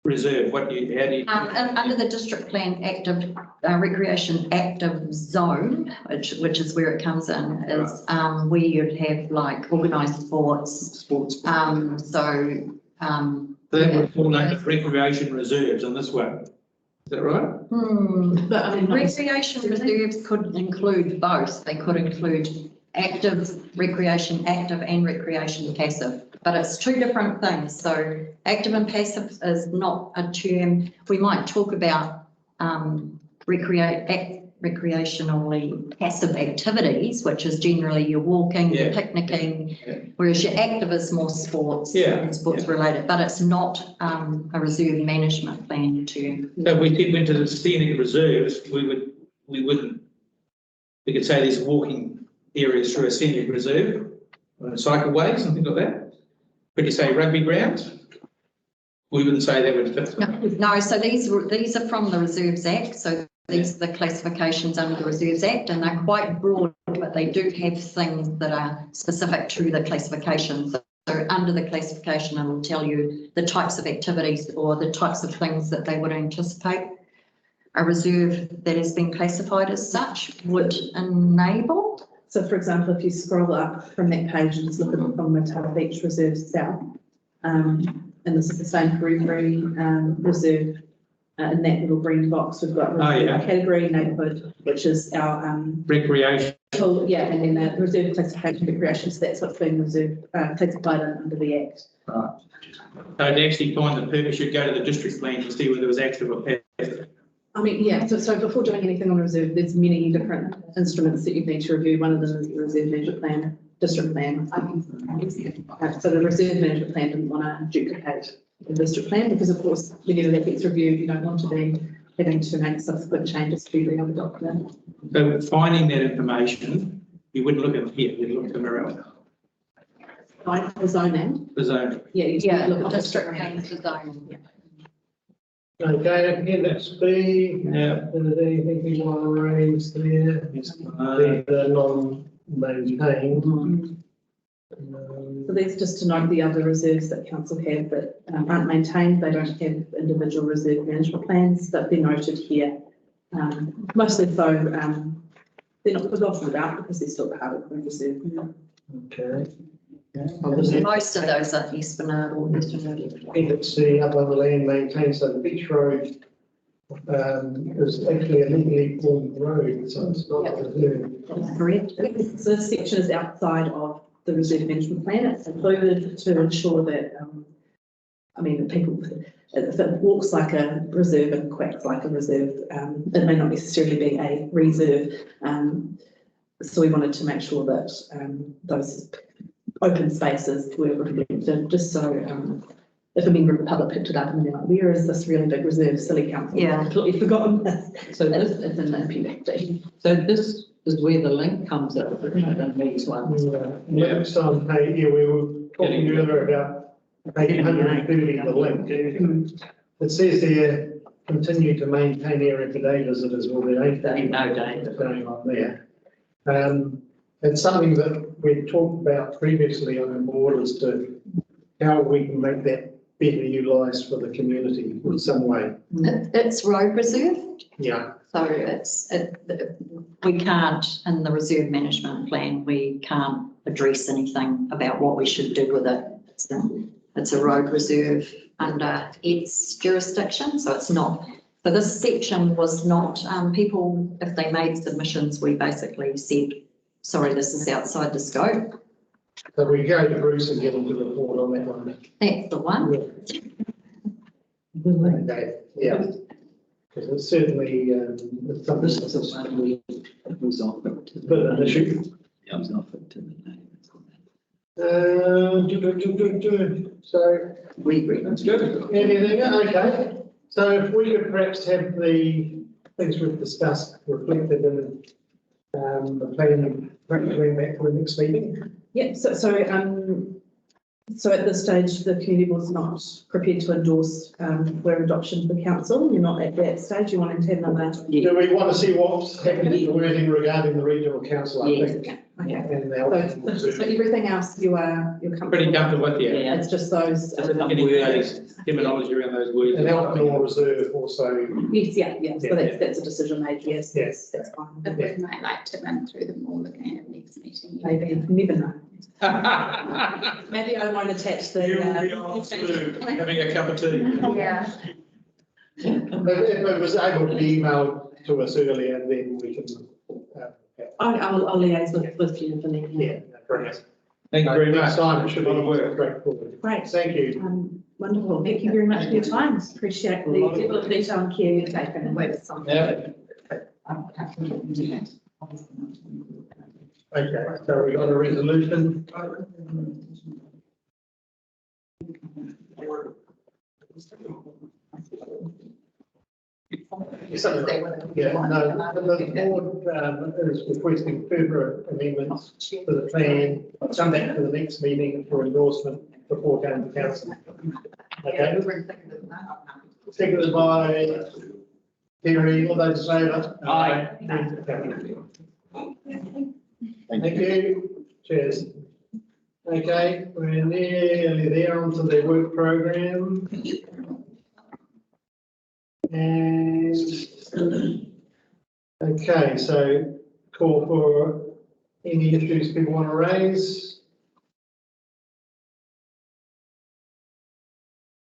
reserve? How do you? Under the district plan, active recreation active zone, which is where it comes in, is where you'd have like organised sports. That would fall under recreation reserves on this one. Is that right? But I mean, Recreation reserves could include both. They could include active recreation, active and recreation passive, but it's two different things. So active and passive is not a term. We might talk about recreationally passive activities, which is generally your walking, your picnicking, whereas your active is more sports, sports related, but it's not a reserve management plan term. So if we went to the scenic reserves, we could say there's walking areas through a scenic reserve, cycleways, something like that. Could you say rugby grounds? We wouldn't say that would fit. No, so these are from the Reserves Act. So these are the classifications under the Reserves Act, and they're quite broad, but they do have things that are specific to the classification. So under the classification, it will tell you the types of activities or the types of things that they would anticipate a reserve that has been classified as such would enable. So for example, if you scroll up from that page and just look at the Whangamata Beach Reserve South, and this is the same for every reserve, in that little green box, we've got category neighbourhood, which is our recreation. And then the reserve classification recreation, so that's what's being classified under the Act. Right. So to actually find the purpose, you'd go to the district plan to see whether it was active or passive. I mean, so before doing anything on a reserve, there's many different instruments that you need to review. One of them is the reserve management plan, district plan. So the reserve management plan didn't want to duplicate the district plan because, of course, whenever that gets reviewed, you don't want to be having to make subsequent changes to every other document. So finding that information, you wouldn't look at here, you'd look somewhere else. Like the zone name? The zone. Yeah, the district plan is the zone. Yeah. Okay, again, that's B. Yeah. Is there anything we want to raise there? The non-maintained. So that's just to note the other reserves that council have that aren't maintained. They don't have individual reserve management plans, but they're noted here. Mostly so, they're not forgotten about because they're still part of the reserve. Okay. Most of those are Esplanade or Esplanade. I think it's the other land maintained, so the beach road is actually a legally formed road, so it's not a reserve. That's correct. So this section is outside of the reserve management plan. It's included to ensure that, people, if it walks like a reserve and quacks like a reserve, it may not necessarily be a reserve. So we wanted to make sure that those open spaces were reflected, just so if a member of the public picked it up and they're like, where is this really big reserve, silly council? Yeah. Completely forgotten this. So it's in the appendix. So this is where the link comes in, in these ones. Next on page, we were talking earlier about page 130, the link. It says there, continue to maintain area for day visitors, well, there ain't no data going on there. It's something that we talked about previously on the board as to how we can make that better utilised for the community in some way. It's road reserve. Yeah. So we can't, in the reserve management plan, we can't address anything about what we should do with it. It's a road reserve under its jurisdiction, so it's not. So this section was not, people, if they made submissions, we basically said, sorry, this is outside the scope. So we go to Bruce and get him to report on that one. That's the one. Okay, yeah. Because it's certainly, it's something that's a bit of an issue. Yeah, I was not fit to the name. So. We agree. That's good. Anything, okay. So if we could perhaps have the things we've discussed reflected in The plan, bring back for the next meeting. Yeah, so at this stage, the community board's not prepared to endorse where adoption for council. You're not at that stage. You want to have another. Do we want to see what's happening, the wording regarding the regional council, I think? Okay. And So everything else you're comfortable. Pretty comfortable with, yeah. It's just those. Any terminology around those words. And Electron reserve also. Yes, yeah. So that's a decision made. Yes, that's fine. But we might like to run through them all again at next meeting. Maybe, never know. Maybe I won't attach the. Having a cup of tea. Yeah. But if it was able to be emailed to us earlier, then we can. I'll liaise with you for then. Yeah, brilliant. Thank you very much. Next time it should be straightforward. Great. Thank you. Wonderful. Thank you very much for your time. Appreciate the level of detail and care you've taken and with something. Yeah. Okay, so we got a resolution. Yeah, no, the board is requesting further amendments to the plan. I'll come back to the next meeting for endorsement before going to council. Okay. Seconded by Terry, all those in favour? Aye. Thank you. Cheers. Okay, we're nearly there onto the work programme. And okay, so call for any issues people want to raise.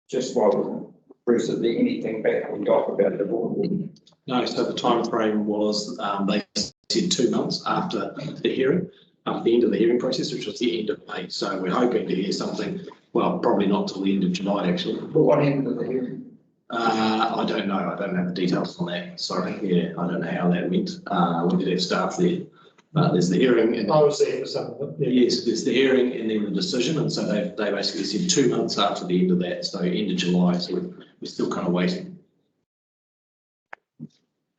Just while Bruce, is there anything back on doc about the board? No, so the time frame was, they said 2 months after the hearing, after the end of the hearing process, which was the end of May. So we're hoping to hear something, well, probably not till the end of July, actually. But what happened to the hearing? I don't know. I don't have the details on that. Sorry. Yeah, I don't know how that went. We did have staff there. There's the hearing. And I was there for some of it. Yeah. Yes, there's the hearing and then the decision. And so they basically said 2 months after the end of that, so end of July. So we're still kind of waiting.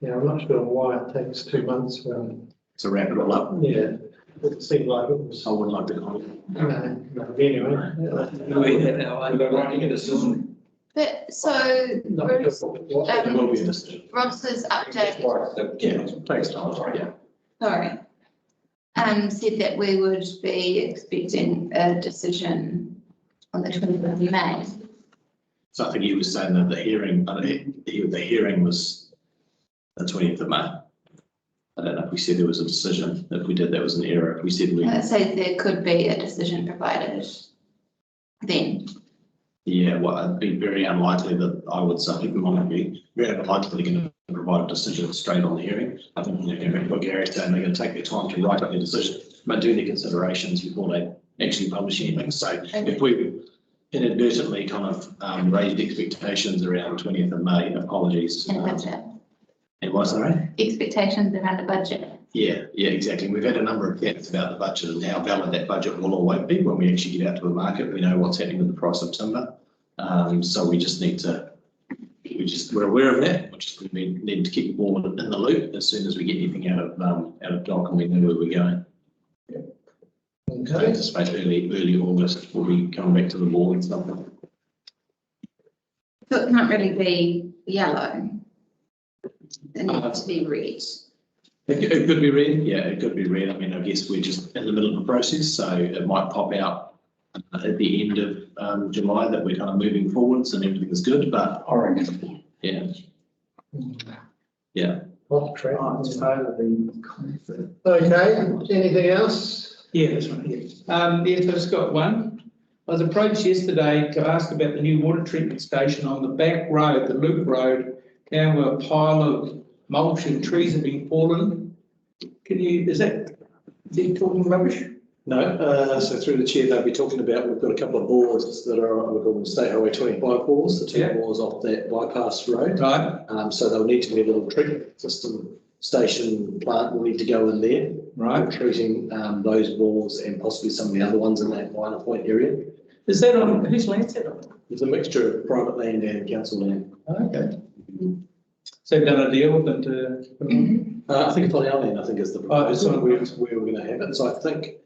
Yeah, I'm not sure why it takes 2 months. To wrap it all up. Yeah, it seemed like it was. I wouldn't like to comment. No, anyway. We're writing a decision. But so Bruce, There will be a decision. Ross's update, Yeah, it takes time. Yeah. sorry, said that we would be expecting a decision on the 20th of May. So I think he was saying that the hearing was the 20th of May. I don't know if we said there was a decision. If we did, that was an error. If we said we. It says there could be a decision provided then. Yeah, well, it'd be very unlikely that I would say, it might be very unlikely they're going to provide a decision straight on the hearing. I think they're going to be what Gary's saying, they're going to take their time to write up their decision, but do their considerations before they actually publish anything. So if we inadvertently kind of raised expectations around 20th of May, apologies. And budget. And what's that? Expectations around the budget. Yeah, exactly. We've had a number of chats about the budget and how valid that budget will or won't be when we actually get out to the market. We know what's happening with the price of timber. So we just need to, we're aware of that. We need to keep the board in the loop as soon as we get anything out of doc and we know where we're going. So I anticipate early August we'll be coming back to the board and stuff. So it can't really be yellow. It needs to be red. It could be red, yeah, it could be red. I mean, I guess we're just in the middle of the process, so it might pop out at the end of July that we're kind of moving forwards and everything's good, but Orange. yeah. Yeah. Off track. Okay, anything else? Yeah, that's right. Yeah, so I've just got one. I was approached yesterday to ask about the new water treatment station on the back road, the loop road, down where a pile of mulch and trees have been fallen. Is he talking rubbish? No, so through the chair, they'll be talking about, we've got a couple of bores that are, we call them State Highway 25 bores, the two bores off that bypass road. Right. So there'll need to be a little treatment system station plant will need to go in there. Right. Treating those bores and possibly some of the other ones in that minor point area. Is that on, whose land's that on? There's a mixture of private land and council land. Okay. So you've done a deal with them to? I think Whangamata, I think is the proposal where we're going to have it. So I think,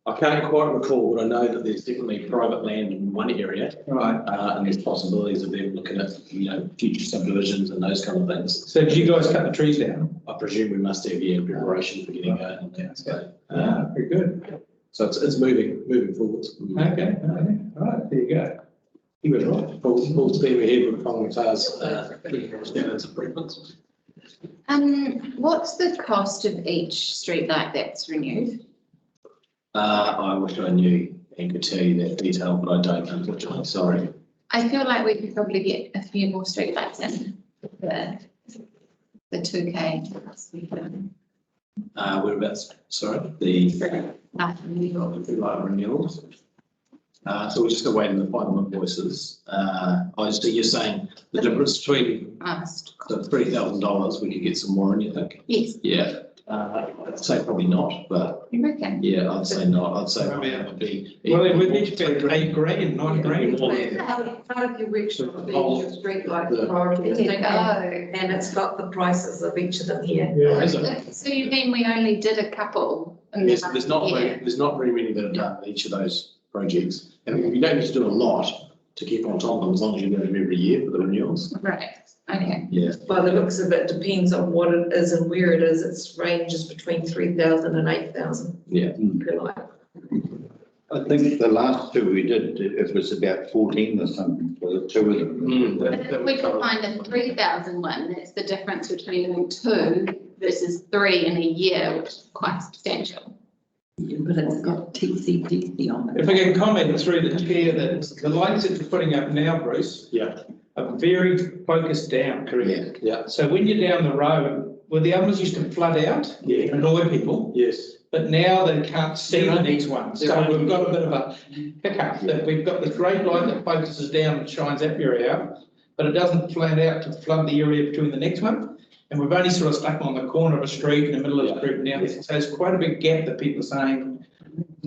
I can't quite recall, but I know that there's definitely private land in one area. Right. And there's possibilities of them looking at, future subdivisions and those kind of things. So did you guys cut the trees down? I presume we must have, in preparation for getting going on that. So, Very good. so it's moving forward. Okay, all right, there you go. You were right. Full steam ahead with Whangamata's standards improvements. What's the cost of each street light that's renewed? I wish I knew and could tell you that detail, but I don't, unfortunately, sorry. I feel like we could probably get a few more street lights in the 2K. Whereabouts, sorry, the Light renewals. So we're just awaiting the final invoices. You're saying the difference between the $3,000, we could get some more in, you think? Yes. Yeah. I'd say probably not, but You reckon? yeah, I'd say not. I'd say it would be. Well, it would need to be $8 grand, $9 grand. Part of your workshop will be your street light priority distinction, and it's got the prices of each of them here. So you mean we only did a couple? Yes, there's not very many that have done each of those projects. And you don't need to do a lot to keep on top of them as long as you do them every year for the renewals. Right, okay. Yeah. By the looks of it, depends on what it is and where it is. Its ranges between 3,000 and 8,000. Yeah. Per light. I think the last two we did, it was about 14 or something for the two of them. But if we could find a 3,000 one, that's the difference between doing 2 versus 3 in a year, which is quite substantial. Yeah, but it's got TCDC on it. If I can comment through the chair, that the lights that you're putting up now, Bruce, are very focused down, correct? Yeah. So when you're down the road, well, the others used to flood out, annoy people. Yes. But now they can't see the next one. So we've got a bit of a hiccup that we've got this great light that focuses down and shines that area out, but it doesn't flood out to flood the area between the next one. And we've only sort of stuck on the corner of a street, in the middle of the street now. So it's quite a big gap that people are saying.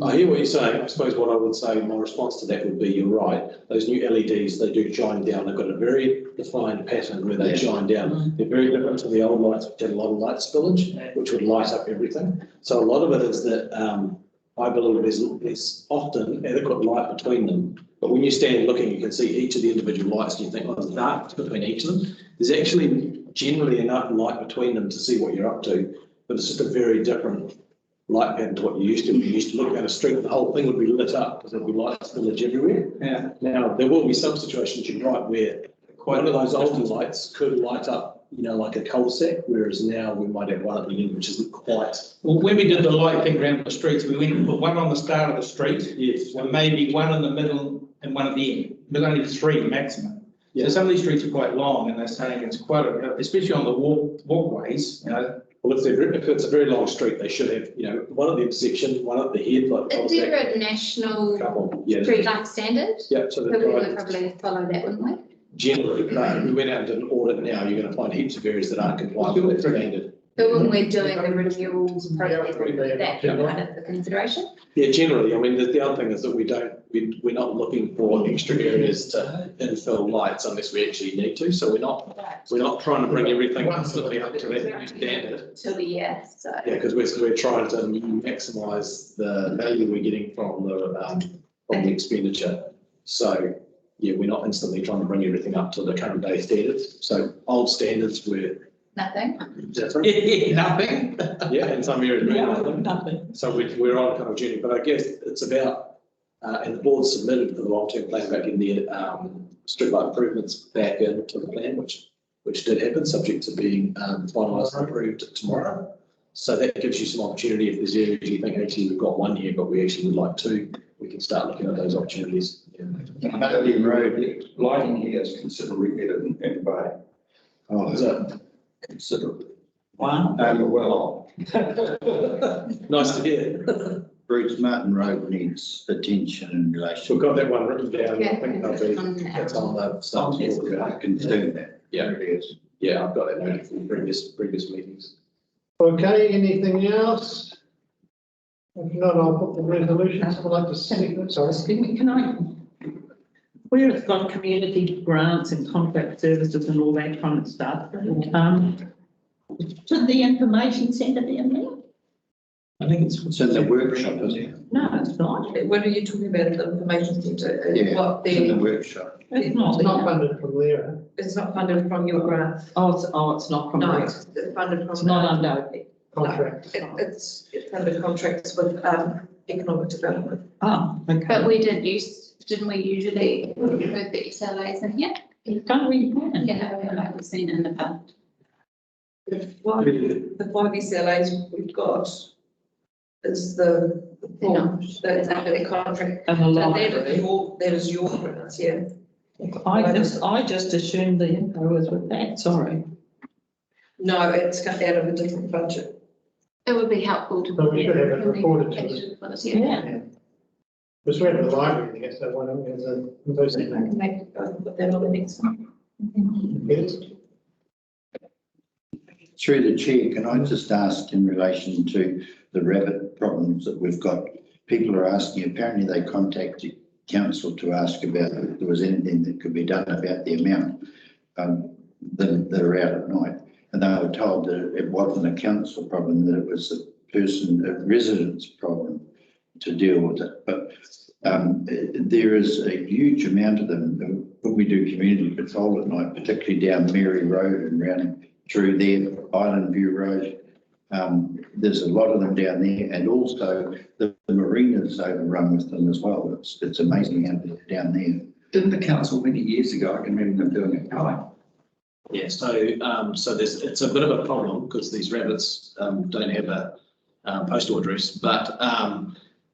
I hear what you're saying. I suppose what I would say, my response to that would be, you're right. Those new LEDs, they do shine down. They've got a very defined pattern where they shine down. They're very different to the old lights, which had a lot of light spillage, which would light up everything. So a lot of it is that I believe there's often adequate light between them. But when you stand looking, you can see each of the individual lights and you think, oh, there's dark between each of them. There's actually generally enough light between them to see what you're up to, but it's just a very different light pattern to what you used to. You used to look down a street and the whole thing would be lit up because there'd be light spillage everywhere. Yeah. Now, there will be some situations, you're right, where one of those older lights could light up, like a cul-de-sac, whereas now we might have one at the end, which isn't quite. Well, when we did the light thing around the streets, we went and put one on the start of the street. Yes. And maybe one in the middle and one at the end. There's only 3 maximum. Yeah. So some of these streets are quite long, and they're saying it's quite especially on the walkways, Well, if it's a very long street, they should have, one at the intersection, one at the head. Like Is there a national street light standard? Yeah, so we would probably follow that, wouldn't we? Generally, if we went out and did an audit now, you're going to find heaps of areas that aren't compliant with that standard. But when we're doing the renewals process, that kind of the consideration? Yeah, generally, the other thing is that we're not looking for extra areas to infill lights unless we actually need to. So we're not trying to bring everything constantly up to that new standard. Till the year, so. Yeah, because we're trying to maximise the value we're getting from the expenditure. So yeah, we're not instantly trying to bring everything up to the current day standards. So old standards were nothing. Different. Nothing. Yeah, in some areas, nothing. So we're on a kind of journey, but I guess it's about, and the board submitted for the long-term plan back in the streetlight improvements back into the plan, which did happen, subject to being finalised and approved tomorrow. So that gives you some opportunity if there's areas you think actually we've got 1 here, but we actually would like 2, we can start looking at those opportunities. Bailey Road, lighting here is considerably better than Bay. Oh, is it? Considerably. Wow. And well off. Nice to hear. Bruce Martin Road needs attention in relation. We've got that one written down. Yeah. I think that's on the stuff. I can do that. Yeah. There it is. Yeah, I've got that noted from previous meetings. Okay, anything else? If not, I'll put the resolution. Someone like to speak, sorry. Excuse me, can I where it's got community grants and contract services and all that kind of stuff, should the information centre be in there? I think it's It's in the workshop, isn't it? No, it's not. What are you talking about, the information centre? Yeah, What it's in the the, workshop. It's not It's not there. funded from there. it's not funded from your grant? It's not from No, there. it's funded from. It's not under. Contract. It's under contracts with, economic development. Oh, okay. But we didn't we usually put the SLAs in here? Don't we? Yeah, like we've seen in the past. The five SLAs we've got is the form, that's under the contract. And the So library. that is your grant, yeah. I just assumed the info was with that, sorry. No, it's cut out of a different budget. It would be helpful to. So we should have it reported to us. Yeah. Because we have the library, I guess, that one, there's a, those I can put that on the next one. Yes. Through the chair, can I just ask in relation to the rabbit problems that we've got? People are asking, apparently they contacted council to ask about if there was anything that could be done about the amount that are out at night. And they were told that it wasn't a council problem, that it was a resident's problem to deal with it. But there is a huge amount of them when we do community patrol at night, particularly down Mary Road and round through there, Island View Road. There's a lot of them down there, and also the marina's overrun with them as well. It's amazing how they're down there. Didn't the council many years ago, I can remember them doing it, right? Yeah, so it's a bit of a problem because these rabbits don't have a postal address, but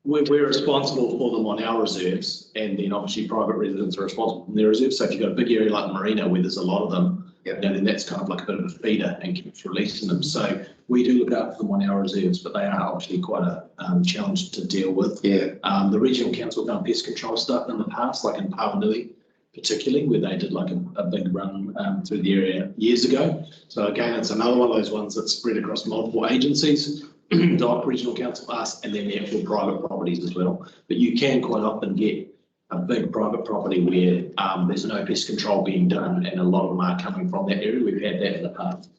we're responsible for them on our reserves, and then obviously private residents are responsible for their reserves. So if you've got a big area like the marina where there's a lot of them, then that's kind of like a bit of a feeder and keeps releasing them. So we do look after them on our reserves, but they are obviously quite a challenge to deal with. Yeah. The regional council have done pest control stuff in the past, like in Pawanui, particularly, where they did like a big run through the area years ago. So again, it's another one of those ones that's spread across multiple agencies, DOC, regional council, us, and then the actual private properties as well. But you can quite often get a big private property where there's no pest control being done, and a lot of them are coming from that area. We've had that in the past.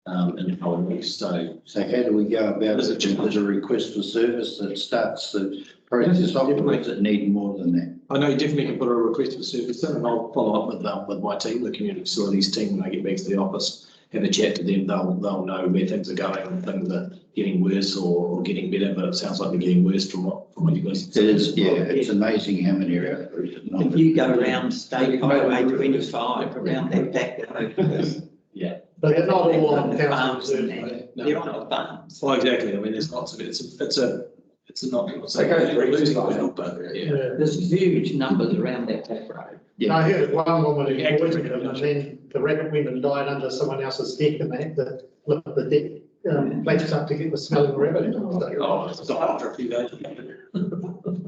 In Pawanui. So how do we go about it? There's a request for service that starts the process off, or does it need more than that? I know you definitely can put a request for service in, and I'll follow up with my team, the community facilities team, when I get back to the office, have a chat to them. They'll know where things are going and things are getting worse or getting better, but it sounds like they're getting worse from what you guys said. It is, yeah, it's amazing how many are out there. If you go around State Highway 25 around that back road. Yeah. But they're not all on the council farms in reserve. there. No. They're on farms. Well, exactly. I mean, there's lots of it. It's not. They go through losing each battle, but yeah. There's huge numbers around that back road. I heard of one woman who poisoned them, and then the rabbit went and died under someone else's deck, and they had to lift the deck plates up to get the smell of the rabbit. Oh, it's not after a few days.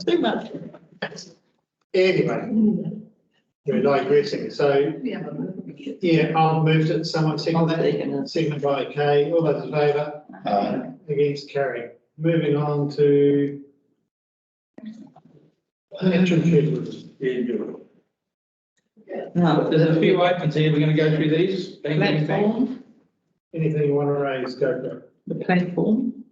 Too much. Anyway, we're digressing. So, yeah, I'll move it. Someone second that. Seconded by Kay. All those in favour? Against, carried. Moving on to interim schedule. No, there's a few items here. We're going to go through these. Platform. Anything you want to raise, go for it. The platform.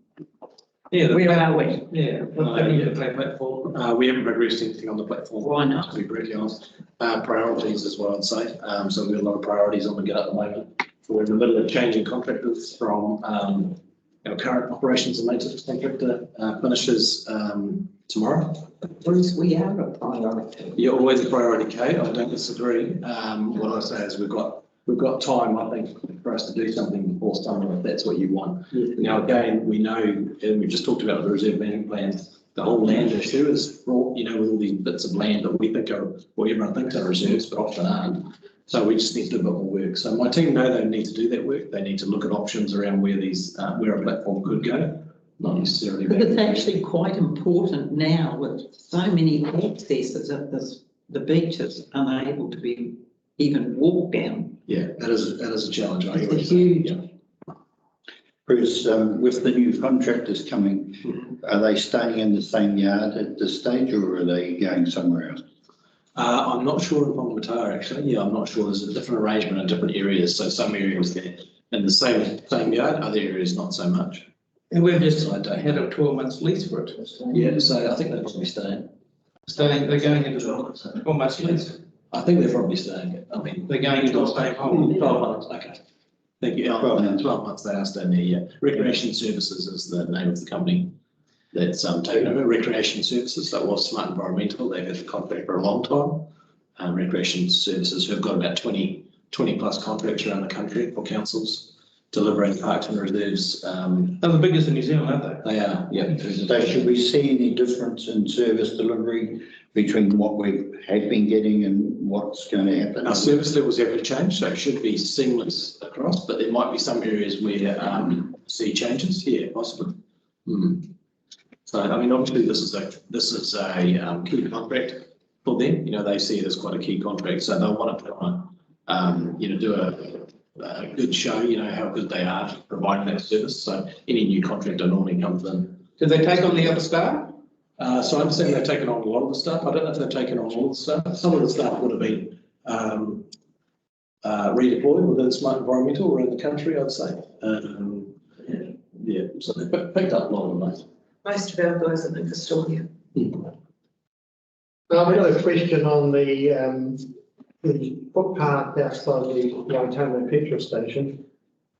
Yeah. Where are we? Yeah. The platform. We haven't progressed anything on the platform. Why not? To be brutally honest. Priorities is what I'd say. So we've got a lot of priorities on the go at the moment. We're in the middle of changing contractors from our current operations and maintenance contractor finishes tomorrow. Bruce, we are a priority. You're always a priority, Kate. I don't disagree. What I say is we've got time, I think, for us to do something before summer, if that's what you want. Yeah. Now, again, we know, and we just talked about the reserve management plans, the whole land issue is fraught, with all these bits of land that we think are, well, everyone thinks are reserves, but often aren't. So we just need to do a bit more work. So my team know they need to do that work. They need to look at options around where where a platform could go, not necessarily. But it's actually quite important now with so many accesses of the beaches unable to be even walked down. Yeah, that is a challenge. It's a huge. Yeah. Bruce, with the new contractors coming, are they staying in the same yard at this stage, or are they going somewhere else? I'm not sure in Whangamata actually. Yeah, I'm not sure. There's a different arrangement in different areas. So some areas there in the same yard, other areas not so much. And we've just had a 12 months lease for it. Yeah, so I think they're probably staying. They're going into the 12 months lease. I think they're probably staying. I mean, They're going into the same hole. 12 months, okay. Thank you. 12 months they are staying there, yeah. Recreation Services is the name of the company that's taken over. Recreation Services, that was Smart Environmental. They've had the contract for a long time. Recreation Services, who've got about 20 plus contracts around the country for councils delivering parks and reserves. They're the biggest in New Zealand, aren't they? They are, yeah. So should we see any difference in service delivery between what we have been getting and what's going to happen? Our service levels haven't changed, so it should be seamless across, but there might be some areas where see changes, yeah, possibly. So, I mean, obviously this is a key contract for them. You know, they see it as quite a key contract, so they'll want to put on, you know, do a good show, you know, how good they are providing that service. So any new contractor normally comes in. Did they take on the other staff? So I understand they've taken on a lot of the staff. I don't know if they've taken on all of the staff. Some of the staff would have been redeployed within Smart Environmental around the country, I'd say. Yeah, so they've picked up a lot of them. Most of our guys are in Estonia. I've got a question on the footpath outside the Waitomo petrol station.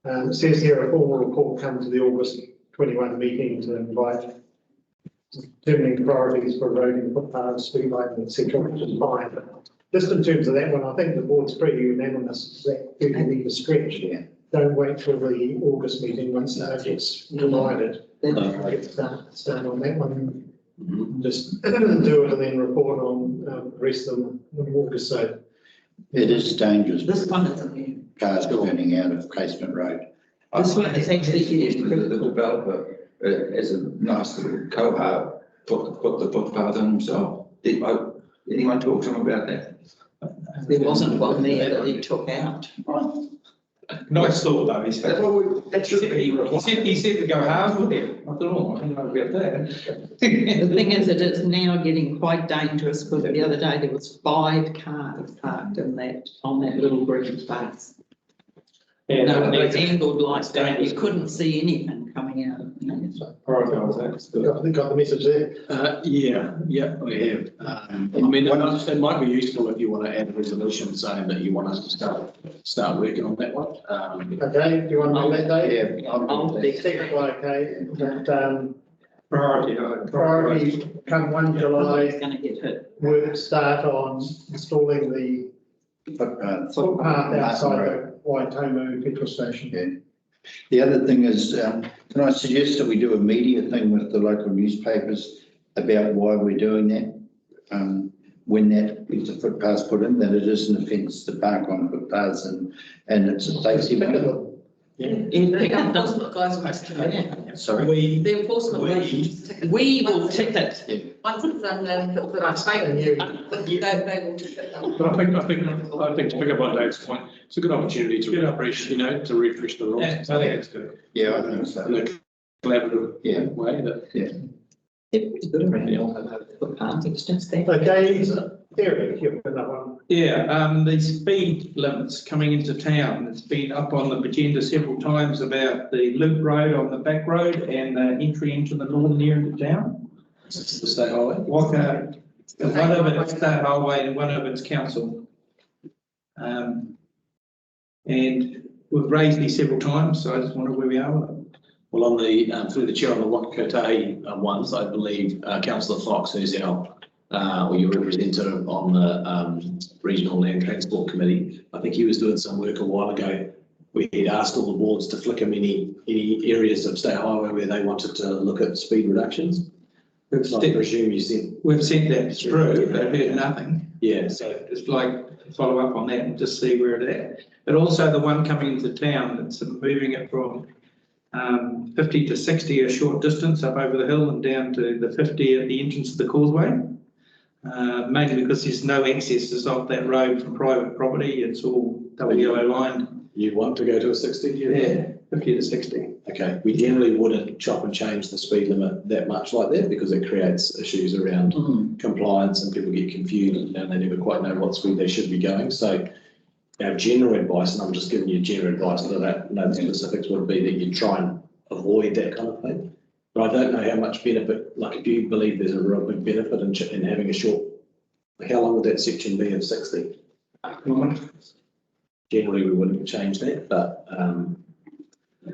It says here a formal report come to the August 21 meeting to invite determining priorities for road and footpaths, speed lighting, etc., which is fine. But just in terms of that one, I think the board's pretty unanimous that we need to stretch here. Don't wait till the August meeting once that gets divided. Start on that one. Just do it and then report on the rest of them in August. So it is dangerous. This one isn't. Cars turning out of Casement Road. This one is actually the developer as a nice little cohort put the footpath in himself. Anyone talk to him about that? There wasn't one there that he took out. Nice thought though, he said. That should be. He said to go hard with it. I thought, oh, I don't know about that. The thing is, it is now getting quite dangerous because the other day there was 5 cars parked in on that little green space. Yeah, no, they angled like that. You couldn't see anything coming out of it. I think got the message there. Yeah, we have. I mean, it might be useful if you want to add a resolution saying that you want us to start working on that one. Okay, do you want to know that day? Yeah, I'll be okay. But, Priority come 1 July, It's going to get hit. work start on installing the footpath outside the Waitomo petrol station. Yeah. The other thing is, can I suggest that we do a media thing with the local newspapers about why we're doing that? When if the footpath's put in, that it is an offence to park on footpaths and it's a safety matter. The enforcement guys will Sorry? The enforcement We will ticket. Once it's done, then the they will ticket them. But I think to pick up on Dave's point, it's a good opportunity to refresh, you know, to refresh the rules. Yeah, I think it's good. Yeah, I think so. In a collaborative way that. Yeah. It's good around the footpath. It's just there. Okay, Eric, you've got that one. Yeah, the speed limits coming into town, it's been up on the agenda several times about the loop road on the back road and the entry into the northern area of town. It's the state highway. One of it's state highway and one of it's council. And we've raised these several times, so I just wonder where we are with it. Well, on the, through the chair on the Whangamata ones, I believe Councillor Fox, who's our, or your representative on the Regional Land Transport Committee, I think he was doing some work a while ago. We had asked all the boards to flick him any areas of state highway where they wanted to look at speed reductions. I presume you said. We've sent that through, but heard nothing. Yeah. So just like follow up on that and just see where it's at. But also the one coming into town, that's moving it from 50 to 60, a short distance up over the hill and down to the 50 at the entrance of the causeway. Mainly because there's no accesses off that road from private property. It's all double yellow lined. You want to go to a 60? Yeah, 50 to 60. Okay, we generally wouldn't chop and change the speed limit that much like that because it creates issues around compliance and people get confused and they never quite know what speed they should be going. So our general advice, and I'm just giving you general advice, and I don't know the specifics, would be that you try and avoid that kind of thing. But I don't know how much benefit, like if you believe there's a real big benefit in having a short, how long would that section be of 60? Generally, we wouldn't change that, but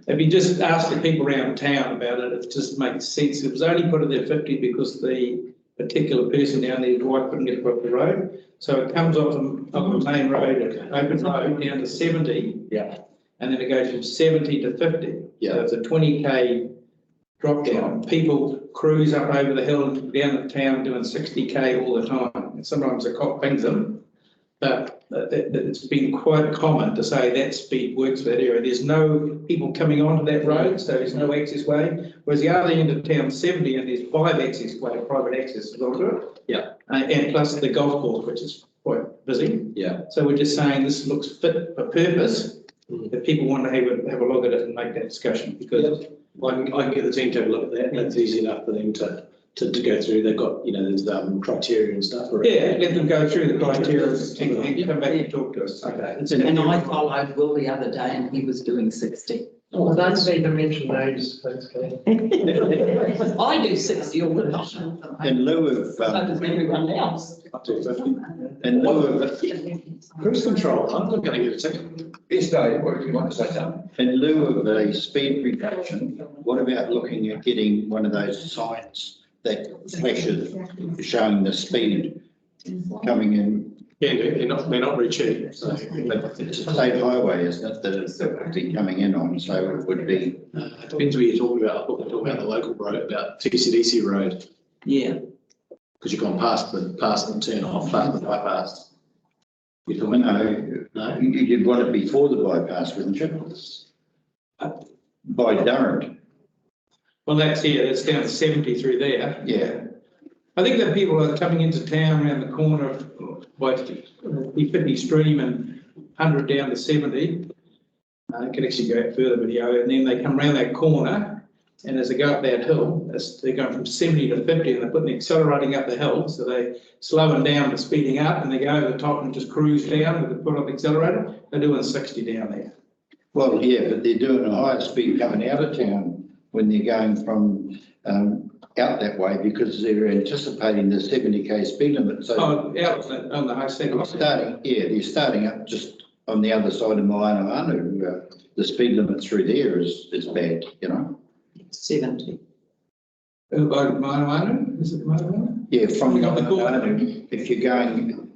if you just ask the people around town about it, it just makes sense. It was only put in there 50 because the particular person down there, his wife couldn't get across the road. So it comes off the main road, open road, down to 70. Yeah. And then it goes from 70 to 50. Yeah. So it's a 20k drop down. People cruise up over the hill and down the town doing 60k all the time. And sometimes the cop pings them. But it's been quite common to say that speed works for that area. There's no people coming onto that road, so there's no access way. Whereas the other end of town, 70, and there's 5 access way, private access onto it. Yeah. And plus the golf course, which is quite busy. Yeah. So we're just saying this looks fit for purpose. If people want to have a look at it and make that discussion, because I can get the team to have a look at that. That's easy enough for them to go through. They've got, there's criteria and stuff. yeah, let them go through the criteria and come back and talk to us. Okay. And I followed Will the other day and he was doing 60. I don't need to mention names, thanks, Claire. I do 60 all the time. In lieu of, So does everyone else. Up to 50. in lieu of, Cruise control, I'm not going to get a ticket. Yes, Dave, what do you want to say, Tom? in lieu of a speed reduction, what about looking at getting one of those signs that flashes showing the speed coming in? Yeah, they're not very cheap. So It's a state highway, isn't it, that it's be coming in on, so it would be. it depends what you're talking about. I thought we were talking about the local road, about TCDC road, Yeah. because you've gone past the turn off, past the bypass. You're talking No, no? you'd want it before the bypass, wouldn't you? By Durham, Well, that's here, that's down to 70 through there. yeah. I think that people are coming into town around the corner of Whitty Stream and 100 down to 70. I can actually go out further video, and then they come around that corner, and as they go up that hill, they're going from 70 to 50, and they're putting accelerating up the hill, so they slowing down to speeding up, and they go over the top and just cruise down with the foot off the accelerator. They're doing 60 down there. Well, yeah, but they're doing a higher speed coming out of town when they're going from out that way because they're anticipating the 70k speed limit. So out on the high speed. they're starting up just on the other side of Whangamata. The speed limit through there is bad, 70. By Whangamata? Is it Whangamata? Yeah, from Coming up the corner. Whangamata, if you're going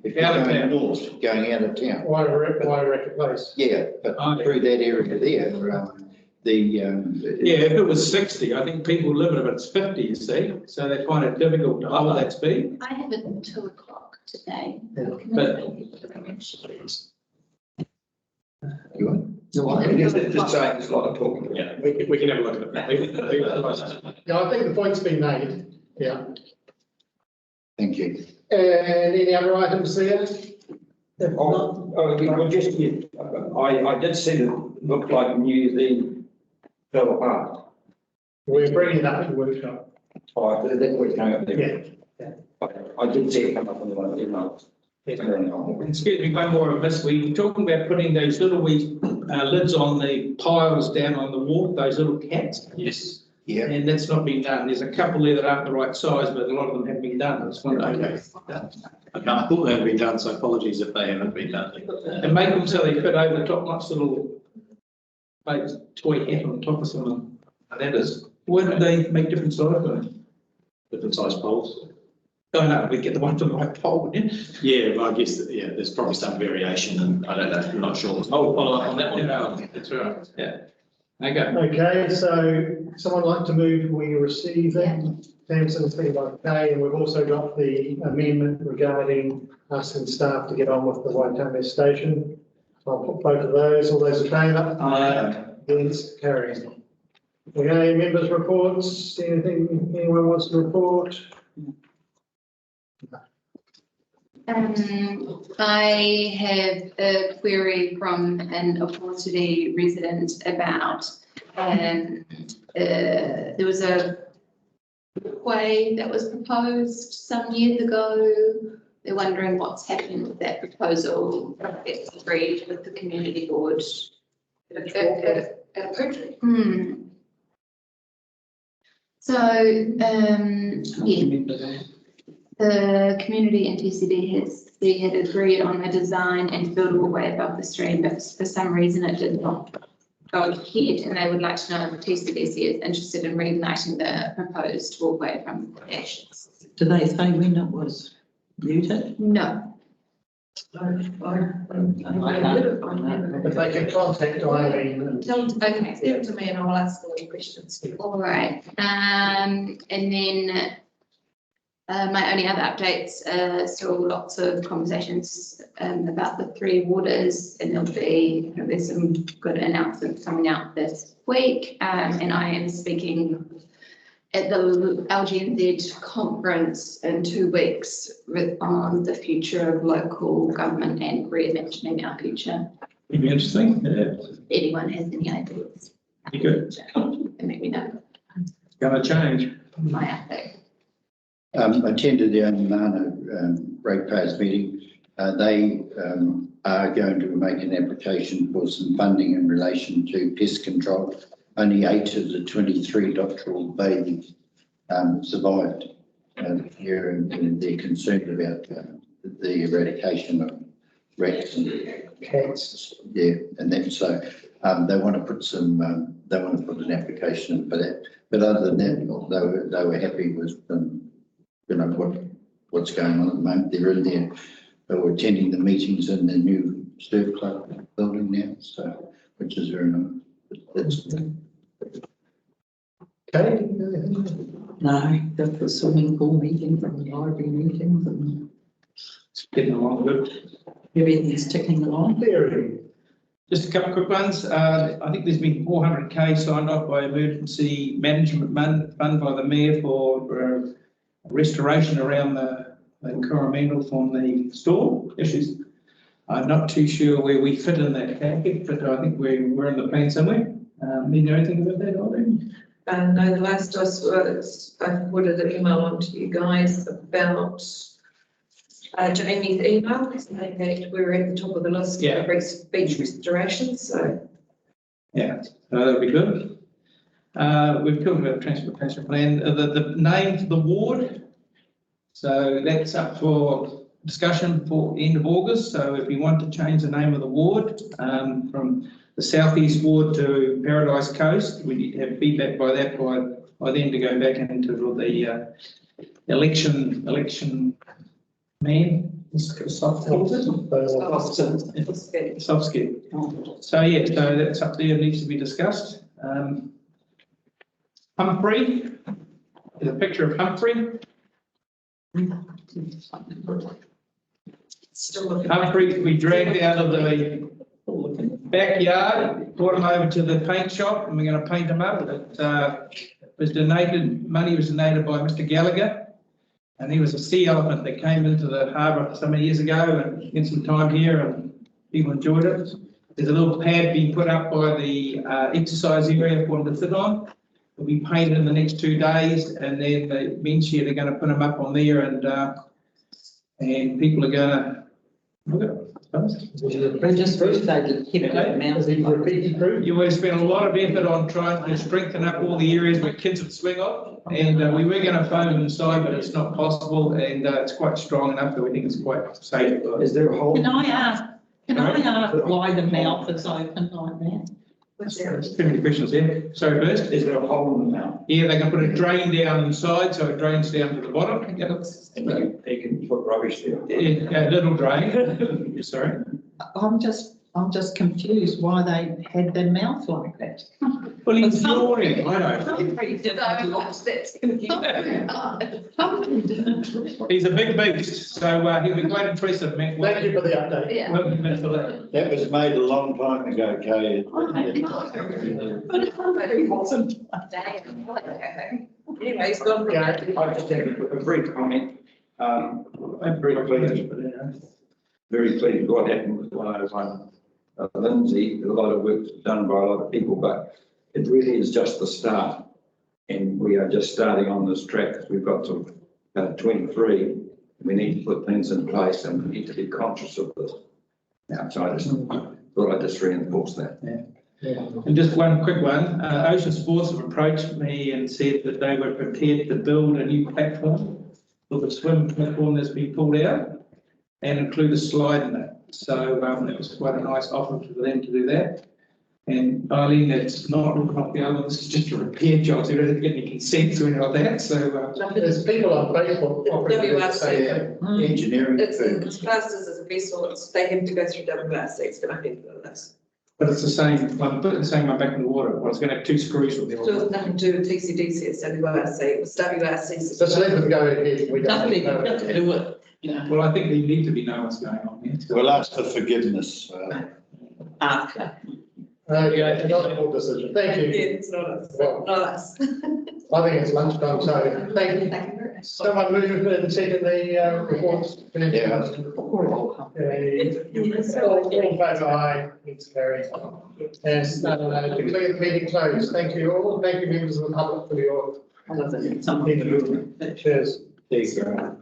north, going out of town. Waireca Place. Yeah, but through that area there, Yeah, if it was 60, I think people live at it's 50, you see, so they find it difficult to hold that speed. I have it until 2 o'clock today. But Just saying, there's a lot of talking. Yeah, we can have a look at that. Yeah, I think the point's been made, yeah. thank you. And any other items there? Well, just, I did see that looked like New Zealand fell apart. We're bringing that to the workshop. Oh, that was coming up there. Yeah. I did see it come up on the one email. excuse me, one more of this. We were talking about putting those little lids on the piles down on the wall, those little cats. Yes. Yeah. And that's not been done. There's a couple there that aren't the right size, but a lot of them have been done. I just wondering. Okay. I thought they had been done, so apologies if they haven't been done. And make them so they fit over the top, nice little like toy hat on top of something. And that is Why do they make different sizes? different size poles. Oh no, we get the one for the right pole, wouldn't you? Yeah, well, I guess, there's probably some variation and I don't know, I'm not sure. I'll follow up on that one. Yeah, that's right, yeah. Okay. Okay, so someone like to move, we receive it. Tamsin, second by Kay, and we've also got the amendment regarding us and staff to get on with the Waitame station. I'll put both of those, all those in favour? Against, carrying. Okay, members' reports, anything anyone wants to report? I have a query from an Opportunity resident about, there was a way that was proposed some years ago. They're wondering what's happened with that proposal. It's agreed with the community board. So, yeah. The community and TCD had agreed on a design and build a walkway above the stream, but for some reason it did not go ahead, and they would like to know if TCDC is interested in reigniting the proposed walkway from the ashes. Do they say when it was muted? No. If they can contact Irene and. Okay. Send it to me and I'll ask all the questions. All right, and then my only other updates, still lots of conversations about the three waters, and there's some good announcements coming out this week, and I am speaking at the LGNZ conference in 2 weeks on the future of local government and reimagining our future. It'd be interesting. Yeah. If anyone has any ideas, Be good. let me know. It's going to change. My update. Attended the Whangamata ratepayers meeting. They are going to make an application for some funding in relation to pest control. Only 8 of the 23 doctoral babies survived here, and they're concerned about the eradication of rats and cats. Yeah, and then so they want to put some. They want to put an application in for that. But other than that, they were happy with you know what's going on at the moment. They're in there. They were attending the meetings in the new surf club building now, so which is very nice. That's Okay. No, the swimming pool meetings and the library meetings and It's getting along good. everything's ticking along. Just a couple of quick ones. I think there's been 400K signed off by Emergency Management Fund by the Mayor for restoration around the Coromandel from the storm issues. I'm not too sure where we fit in that package, but I think we're in the plan somewhere. You know anything about that, Irene? No, the last I put an email on to you guys about Jamie's email saying that we're at the top of the list for beach restoration, so. Yeah, that'll be good. We've talked about the transportation plan, the name for the ward. So that's up for discussion for end of August. So if you want to change the name of the ward from the Southeast Ward to Paradise Coast, we need to have feedback by then to go back into the election man. Soft skill. So yeah, so that's up there, needs to be discussed. Humphrey, there's a picture of Humphrey. Humphrey, we dragged out of the backyard, brought him over to the paint shop, and we're going to paint him up. It was donated, money was donated by Mr. Gallagher, and he was a sea elephant that came into the harbour some years ago and spent some time here, and people enjoyed it. There's a little pad being put up by the exercise area for him to sit on. It'll be painted in the next 2 days, and then the men's shed are going to put him up on there, and people are going to look at it. They just wish they'd keep it mountain. You would have spent a lot of effort on trying to strengthen up all the areas where kids would swing off, and we were going to foam inside, but it's not possible, and it's quite strong enough that we think it's quite safe. Is there a hole? Can I ask why the mouth is open like that? Too many questions there. Sorry, first. Is there a hole in the mouth? Yeah, they're going to put a drain down inside, so it drains down to the bottom. And they can put rubbish there. A little drain. Sorry. I'm just confused why they had their mouth like that. Well, he's snoring. I know. He's a big beast, so he'll be quite impressive, Matt. Thank you for the update. Yeah. Welcome back for that. That was made a long time ago, Kay. But he wasn't. Anyway, he's gone from that. I just have a brief comment. I'm very pleased with what happened with 101. Lindsay, a lot of work done by a lot of people, but it really is just the start. And we are just starting on this track. We've got to 23. We need to put things in place and we need to be conscious of this. Now, so I just thought I'd just reinforce that. And just one quick one, Ocean Sports have approached me and said that they were prepared to build a new platform for the swim platform that's been pulled out and include a slide in it. So that was quite a nice offer for them to do that. And Eileen, it's not the other, this is just a repair job, so we don't get any consent or anything like that, so. There's people on Facebook. offering to say, Engineering. It's classed as a vessel, they have to go through WRC, it's going to be for this. But it's the same, I'm putting the same one back in the water, I was going to have 2 screws with the So it's nothing to do with TCDC, it's WRC, it was WRC. Just let them go ahead. We don't Nothing know. to do with, you know, Well, I think they need to be know what's going on here. We'll ask for forgiveness. after. Okay, not a full decision. Thank Yeah, you. it's not us, not us. I think it's lunchtime, so thank you. Thank you very much. Someone move and second the reports. Yeah. All in favour, aye, it's carried. And declare the meeting closed. Thank you all. Thank you, members of the public, for your. Cheers. There you go.